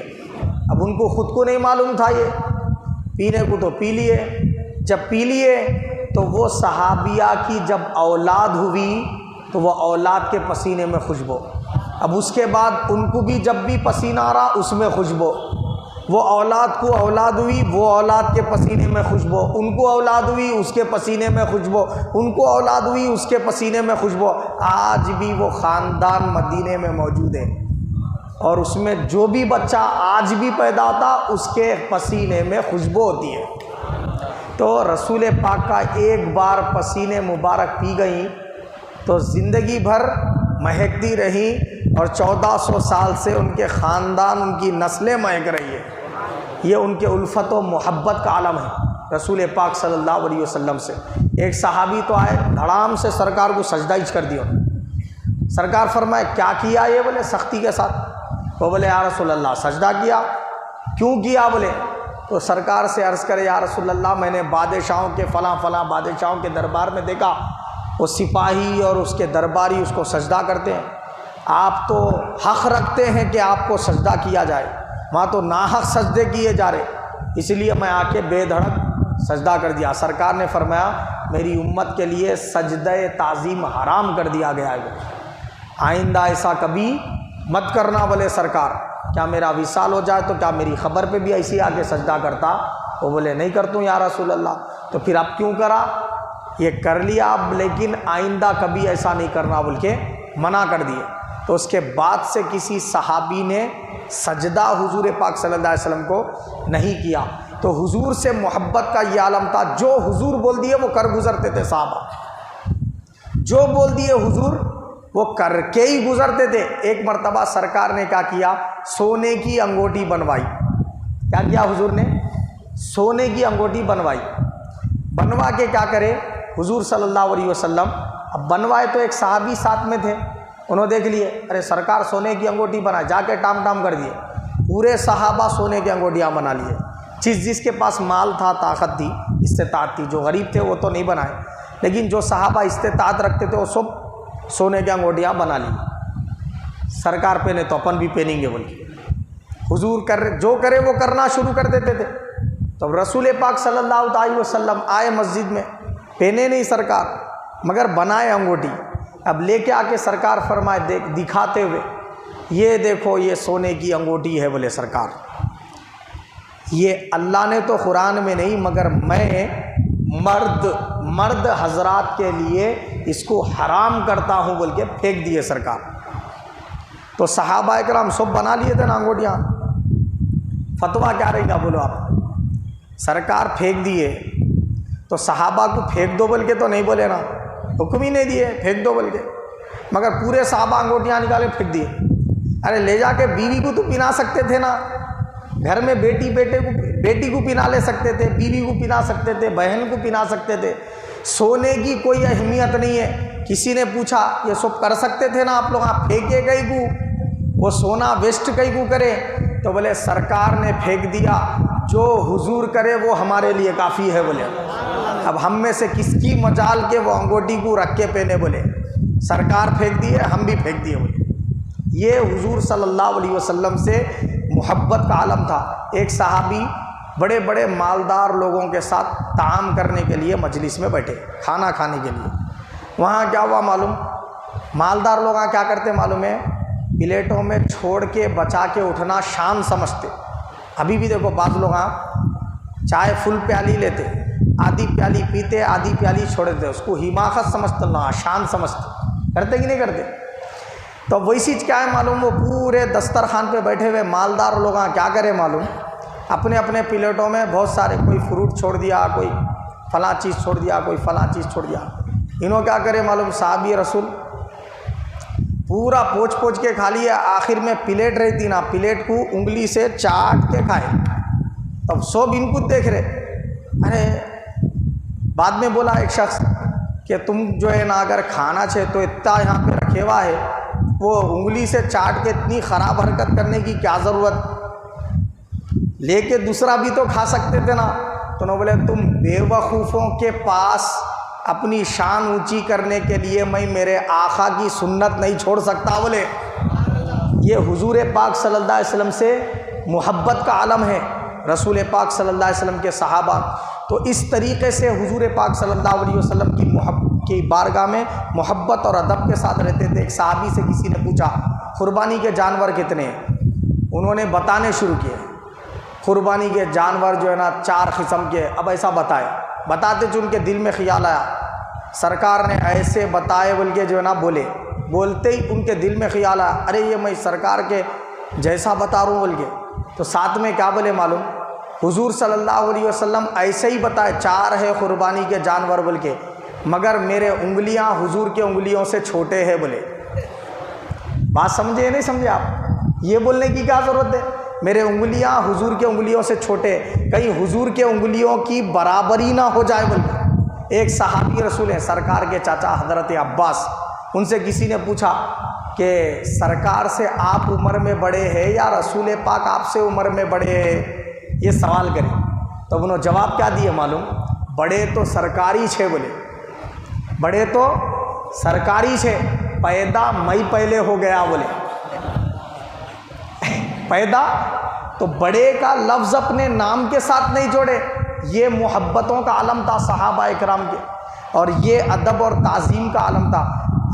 اب ان کو خود کو نہیں معلوم تھا، یہ پینے کو تو پی لیے۔ جب پی لیے تو وہ صحابیہ کی جب اولاد ہوئی تو وہ اولاد کے پسینے میں خوشبو، اب اس کے بعد ان کو بھی جب بھی پسینہ آ رہا اس میں خوشبو، وہ اولاد کو اولاد ہوئی وہ اولاد کے پسینے میں خوشبو، ان کو اولاد ہوئی اس کے پسینے میں خوشبو، ان کو اولاد ہوئی اس کے پسینے میں خوشبو۔ آج بھی وہ خاندان مدینے میں موجود ہے اور اس میں جو بھی بچہ آج بھی پیدا ہوتا اس کے پسینے میں خوشبو ہوتی ہے۔ تو رسول پاک کا ایک بار پسینے مبارک پی گئیں تو زندگی بھر مہکتی رہیں اور 1400 سال سے ان کے خاندان ان کی نسلیں مہک رہی ہے۔ یہ ان کے الفت و محبت کا عالم ہے رسول پاک صلی اللہ علیہ وسلم سے۔ ایک صحابی تو آئے دھڑام سے سرکار کو سجدہ ہی کر دیا۔ سرکار فرمائے کیا کیا یہ؟ بولے سختی کے ساتھ۔ وہ بولے یا رسول اللہ سجدہ کیا۔ کیوں کیا؟ بولے تو سرکار سے عرض کرے یا رسول اللہ میں نے بادشاہوں کے فلاں بادشاہوں کے دربار میں دیکھا وہ سپاہی اور اس کے درباری اس کو سجدہ کرتے ہیں، آپ تو حق رکھتے ہیں کہ آپ کو سجدہ کیا جائے، وہاں تو ناحق سجدے کیے جا رہے، اس لیے میں آ کے بے دھڑک سجدہ کر دیا۔ سرکار نے فرمایا میری امت کے لیے سجدہ تعظیم حرام کر دیا گیا ہے، آئندہ ایسا کبھی مت کرنا۔ بولے سرکار کیا میرا وصال ہو جائے تو کیا میری خبر پہ بھی ایسی آ کے سجدہ کرتا؟ وہ بولے نہیں کرتا ہوں یا رسول اللہ۔ تو پھر اب کیوں کرا؟ یہ کر لیا اب لیکن آئندہ کبھی ایسا نہیں کرنا بول کے منع کر دیے۔ تو اس کے بعد سے کسی صحابی نے سجدہ حضور پاک صلی اللہ علیہ وسلم کو نہیں کیا۔ تو حضور سے محبت کا یہ عالم تھا، جو حضور بول دیے وہ کر گزرتے تھے صحابہ، جو بول دیے حضور وہ کر کے ہی گزرتے تھے۔ ایک مرتبہ سرکار نے کیا کیا، سونے کی انگوٹھی بنوائی۔ کیا کیا حضور نے؟ سونے کی انگوٹھی بنوائی۔ بنوا کے کیا کرے حضور صلی اللہ علیہ وسلم؟ اب بنوائے تو ایک صحابی ساتھ میں تھے، انہوں دیکھ لیے ارے سرکار سونے کی انگوٹھی بنائے، جا کے ٹام ٹام کر دیے، پورے صحابہ سونے کی انگوٹھیاں بنا لیے۔ جس کے پاس مال تھا، طاقت تھی، استطاعت تھی، جو غریب تھے وہ تو نہیں بنائے، لیکن جو صحابہ استطاعت رکھتے تھے وہ سب سونے کی انگوٹھیاں بنا لی۔ سرکار پہنے تو اپن بھی پہنیں گے بول کے حضور جو کرے وہ کرنا شروع کر دیتے تھے۔ تو رسول پاک صلی اللہ علیہ وسلم آئے مسجد میں، پہنے نہیں سرکار مگر بنائے انگوٹھی۔ اب لے کے آ کے سرکار فرمائے دکھاتے ہوئے یہ دیکھو یہ سونے کی انگوٹھی ہے۔ بولے سرکار یہ اللہ نے تو قرآن میں نہیں مگر میں مرد حضرات کے لیے اس کو حرام کرتا ہوں بول کے پھینک دیے سرکار۔ تو صحابہ اکرام سب بنا لیے تھے نا انگوٹھیاں، فتویٰ کیا رہے گا بولو آپ؟ سرکار پھینک دیے تو صحابہ کو پھینک دو بول کے تو نہیں بولے نا، حکم ہی نہیں دیے پھینک دو بول کے، مگر پورے صحابہ انگوٹیاں نکالے پھینک دیے۔ ارے لے جا کے بیوی کو تو پنا سکتے تھے نا، گھر میں بیٹی کو پنا لے سکتے تھے، بیوی کو پنا سکتے تھے، بہن کو پنا سکتے تھے۔ سونے کی کوئی اہمیت نہیں ہے۔ کسی نے پوچھا یہ سب کر سکتے تھے نا آپ لوگ، آپ پھینکے کہیں کو، وہ سونا ویسٹ کہیں کو کرے؟ تو بولے سرکار نے پھینک دیا، جو حضور کرے وہ ہمارے لیے کافی ہے بولے۔ اب ہم میں سے کس کی مجال کے وہ انگوٹی کو رکھ کے پہنے بولے، سرکار پھینک دیے ہم بھی پھینک دیے بولے۔ یہ حضور صلی اللہ علیہ وسلم سے محبت کا عالم تھا۔ ایک صحابی بڑے بڑے مالدار لوگوں کے ساتھ طعام کرنے کے لیے مجلس میں بیٹھے، کھانا کھانے کے لیے۔ وہاں کیا ہوا معلوم؟ مالدار لوگ کیا کرتے معلوم ہے؟ پلیٹوں میں چھوڑ کے بچا کے اٹھنا شان سمجھتے۔ ابھی بھی دیکھو بعض لوگ چائے فل پیالی لیتے، آدھی پیالی پیتے آدھی پیالی چھوڑ دیتے، اس کو حماقت سمجھتے، نہ شان سمجھتے، کرتے کہ نہیں کرتے؟ تو وہی چیز کیا ہے معلوم؟ وہ پورے دسترخوان پہ بیٹھے ہوئے مالدار لوگ کیا کرے معلوم؟ اپنے اپنے پلیٹوں میں بہت سارے، کوئی فروٹ چھوڑ دیا، کوئی فلاں چیز چھوڑ دیا، کوئی فلاں چیز چھوڑ دیا۔ انہوں کیا کرے معلوم؟ صحابی رسول پورا پوچھ پوچھ کے کھا لیا، آخر میں پلیٹ رہتی نا، پلیٹ کو انگلی سے چاٹ کے کھائے۔ تب سب ان کو دیکھ رہے۔ ارے بعد میں بولا ایک شخص کہ تم جو ہے نا اگر کھانا چاہے تو اتنا یہاں پہ رکھے ہوا ہے، وہ انگلی سے چاٹ کے اتنی خراب حرکت کرنے کی کیا ضرورت، لے کے دوسرا بھی تو کھا سکتے تھے نا۔ تو انہوں بولے تم بے وقوفوں کے پاس اپنی شان اونچی کرنے کے لیے میں میرے آقا کی سنت نہیں چھوڑ سکتا بولے۔ یہ حضور پاک صلی اللہ علیہ وسلم سے محبت کا عالم ہے، رسول پاک صلی اللہ علیہ وسلم کے صحابہ۔ تو اس طریقے سے حضور پاک صلی اللہ علیہ وسلم کی بارگاہ میں محبت اور ادب کے ساتھ رہتے تھے۔ ایک صحابی سے کسی نے پوچھا قربانی کے جانور کتنے ہیں؟ انہوں نے بتانے شروع کیے، قربانی کے جانور جو ہے نا 4 قسم کے۔ اب ایسا بتاتے جو ان کے دل میں خیال آیا، سرکار نے ایسے بتائے بول کے جو ہے نا بولتے ہی ان کے دل میں خیال آیا، ارے یہ میں سرکار کے جیسا بتا رہا ہوں بول کے۔ تو ساتھ میں کیا بولے معلوم؟ حضور صلی اللہ علیہ وسلم ایسے ہی بتائے 4 ہے قربانی کے جانور بول کے، مگر میرے انگلیاں حضور کے انگلیوں سے چھوٹے ہیں بولے۔ بات سمجھے نہیں سمجھے آپ؟ یہ بولنے کی کیا ضرورت ہے؟ میرے انگلیاں حضور کے انگلیوں سے چھوٹے، کہیں حضور کے انگلیوں کی برابری نہ ہو جائے بول کے۔ ایک صحابی رسول ہیں، سرکار کے چاچا حضرت عباس، ان سے کسی نے پوچھا کہ سرکار سے آپ عمر میں بڑے ہیں یا رسول پاک آپ سے عمر میں بڑے ہیں؟ یہ سوال کرے تو انہوں جواب کیا دیے معلوم؟ بڑے تو سرکاری چھے بولے، بڑے تو سرکاری چھے، پیدا میں پہلے ہو گیا بولے۔ پیدا تو بڑے کا لفظ اپنے نام کے ساتھ نہیں جوڑے۔ یہ محبتوں کا عالم تھا صحابہ اکرام کے، اور یہ ادب اور تعظیم کا عالم تھا۔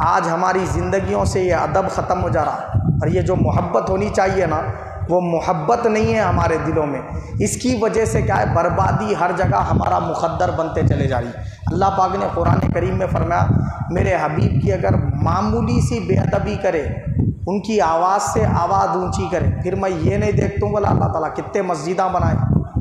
آج ہماری زندگیوں سے یہ ادب ختم ہو جا رہا، اور یہ جو محبت ہونی چاہیے نا، وہ محبت نہیں ہے ہمارے دلوں میں۔ اس کی وجہ سے کیا ہے؟ بربادی ہر جگہ ہمارا مقدر بنتے چلے جا رہی۔ اللہ پاک نے قرآن کریم میں فرمایا میرے حبیب کی اگر معمولی سی بے ادبی کرے، ان کی آواز سے آواز اونچی کرے، پھر میں یہ نہیں دیکھتا ہوں بولا اللہ تعالیٰ کتنے مسجدیں بنائے،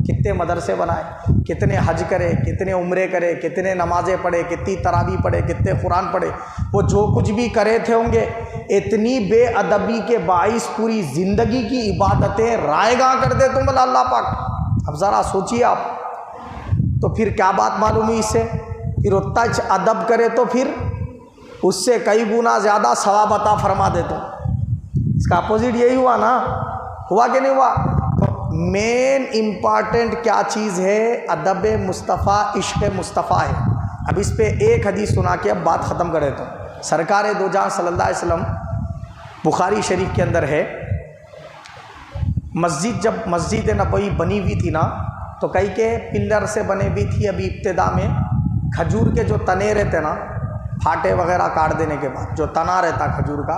کتنے مدرسے بنائے، کتنے حج کرے، کتنے عمرے کرے، کتنے نمازیں پڑھے، کتنی تراویح پڑھے، کتنے قرآن پڑھے، وہ جو کچھ بھی کرے تھے ہوں گے، اتنی بے ادبی کے باعث پوری زندگی کی عبادتیں رائے گاں کر دے تم بولا اللہ پاک۔ اب ذرا سوچیے آپ، تو پھر کیا بات معلوم ہوئی اس سے؟ پھر اتنا ادب کرے تو پھر اس سے کئی گنا زیادہ ثواب عطا فرما دیتا ہوں۔ اس کا اپوزٹ یہی ہوا نا، ہوا کہ نہیں ہوا؟ تو مین امپارٹنٹ کیا چیز ہے؟ ادب مصطفیٰ، عشق مصطفیٰ ہے۔ اب اس پہ ایک حدیث سنا کے اب بات ختم کر دیتا ہوں۔ سرکار دو جہاں صلی اللہ علیہ وسلم، بخاری شریف کے اندر ہے، جب مسجد نبوی بنی ہوئی تھی نا، تو کئی کے پلر سے بنے ہوئی تھی۔ ابھی ابتدا میں کھجور کے جو تنے رہتے نا، پھاٹے وغیرہ کاٹ دینے کے بعد جو تنا رہتا کھجور کا،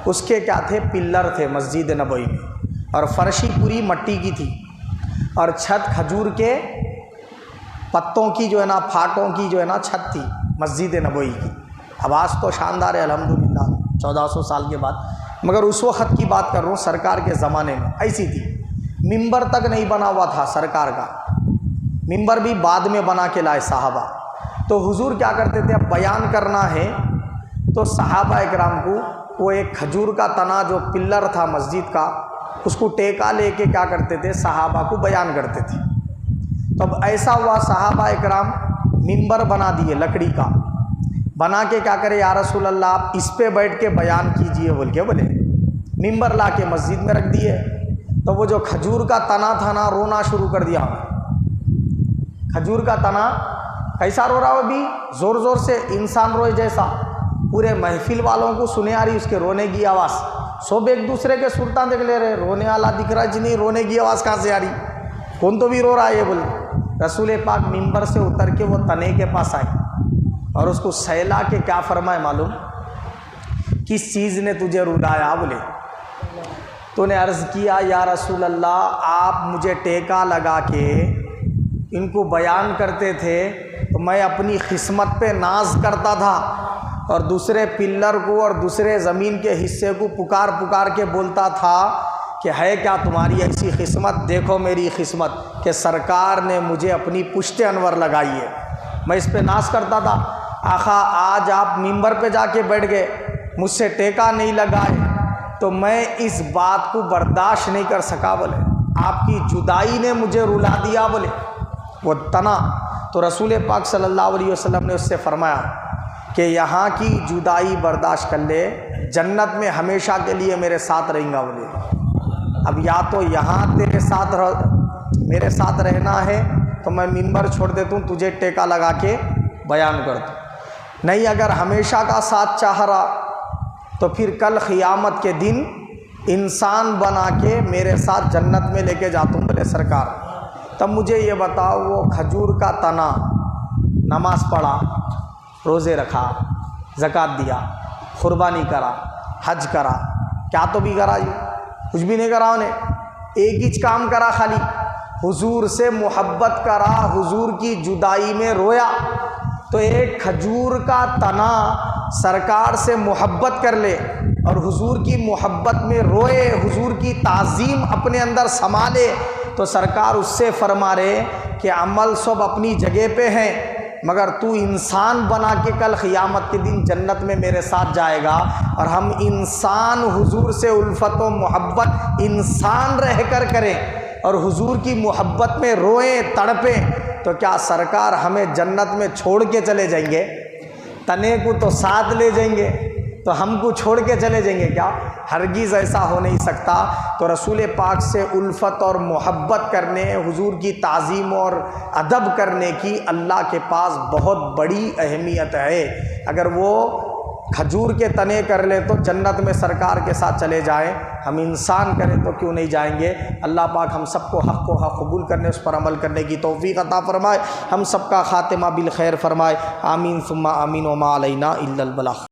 اس کے کیا تھے؟ پلر تھے مسجد نبوی میں، اور فرشی پوری مٹی کی تھی، اور چھت کھجور کے پتوں کی جو ہے نا، پھاٹوں کی جو ہے نا چھت تھی مسجد نبوی کی۔ آواز تو شاندار ہے الحمدللہ 1400 سال کے بعد، مگر اس وقت کی بات کر رہا ہوں، سرکار کے زمانے میں ایسی تھی۔ ممبر تک نہیں بنا ہوا تھا سرکار کا، ممبر بھی بعد میں بنا کے لائے صحابہ۔ تو حضور کیا کرتے تھے، اب بیان کرنا ہے تو صحابہ اکرام کو وہ ایک کھجور کا تنا جو پلر تھا مسجد کا، اس کو ٹیکا لے کے کیا کرتے تھے، صحابہ کو بیان کرتے تھے۔ تو اب ایسا ہوا صحابہ اکرام منبر بنا دیے لکڑی کا، بنا کے کیا کرے، یا رسول اللہ آپ اس پہ بیٹھ کے بیان کیجئے بول کے بولے، منبر لا کے مسجد میں رکھ دیے۔ تو وہ جو کھجور کا تنا تھا نا، رونا شروع کر دیا۔ کھجور کا تنا کیسا رو رہا ہو بھی، زور زور سے انسان روئے جیسا، پورے محفل والوں کو سنے آ رہی اس کے رونے کی آواز، سب ایک دوسرے کے صورتیں دیکھ لے رہے، رونے والا دکھ رہا جی نہیں، رونے کی آواز کہاں سے آ رہی، کون تو بھی رو رہا ہے یہ بولے۔ رسول پاک منبر سے اتر کے وہ تنے کے پاس آئے اور اس کو سہلا کے کیا فرمائے معلوم، کس چیز نے تجھے رلایا بولے۔ تو نے عرض کیا یا رسول اللہ آپ مجھے ٹیکا لگا کے ان کو بیان کرتے تھے تو میں اپنی قسمت پہ ناز کرتا تھا، اور دوسرے پلر کو اور دوسرے زمین کے حصے کو پکار پکار کے بولتا تھا کہ ہے کیا تمہاری ایسی قسمت، دیکھو میری قسمت کہ سرکار نے مجھے اپنی پشت انور لگائی ہے، میں اس پہ ناز کرتا تھا۔ آقا آج آپ منبر پہ جا کے بیٹھ گئے، مجھ سے ٹیکا نہیں لگائے، تو میں اس بات کو برداشت نہیں کر سکا بولے، آپ کی جدائی نے مجھے رلا دیا بولے وہ تنا۔ تو رسول پاک صلی اللہ علیہ وسلم نے اس سے فرمایا کہ یہاں کی جدائی برداشت کر لے، جنت میں ہمیشہ کے لیے میرے ساتھ رہیں گا بولے۔ اب یا تو یہاں تیرے ساتھ میرے ساتھ رہنا ہے تو میں منبر چھوڑ دیتا ہوں، تجھے ٹیکا لگا کے بیان کر دوں، نہیں اگر ہمیشہ کا ساتھ چاہ رہا تو پھر کل قیامت کے دن انسان بنا کے میرے ساتھ جنت میں لے کے جاتا ہوں بولے سرکار۔ تب مجھے یہ بتاؤ، وہ کھجور کا تنا نماز پڑھا، روزے رکھا، زکوٰۃ دیا، قربانی کرا، حج کرا، کیا تو بھی کرا، یہ کچھ بھی نہیں کرا، انہیں ایک ہی کام کرا، خالی حضور سے محبت کرا، حضور کی جدائی میں رویا۔ تو ایک کھجور کا تنا سرکار سے محبت کر لے اور حضور کی محبت میں روئے، حضور کی تعظیم اپنے اندر سنبھالے، تو سرکار اس سے فرما رہے کہ عمل سب اپنی جگہ پہ ہیں، مگر تو انسان بنا کے کل قیامت کے دن جنت میں میرے ساتھ جائے گا، اور ہم انسان حضور سے الفت و محبت انسان رہ کر کریں اور حضور کی محبت میں روئیں تڑپیں، تو کیا سرکار ہمیں جنت میں چھوڑ کے چلے جائیں گے؟ تنے کو تو ساتھ لے جائیں گے، تو ہم کو چھوڑ کے چلے جائیں گے کیا؟ ہرگز ایسا ہو نہیں سکتا۔ تو رسول پاک سے الفت اور محبت کرنے، حضور کی تعظیم اور ادب کرنے کی اللہ کے پاس بہت بڑی اہمیت ہے۔ اگر وہ کھجور کے تنے کر لے تو جنت میں سرکار کے ساتھ چلے جائیں، ہم انسان کریں تو کیوں نہیں جائیں گے؟ اللہ پاک ہم سب کو حق قبول کرنے، اس پر عمل کرنے کی توفیق عطا فرمائے، ہم سب کا خاتمہ بالخیر فرمائے، آمین ثم آمین، وما علینا الا البلاغ۔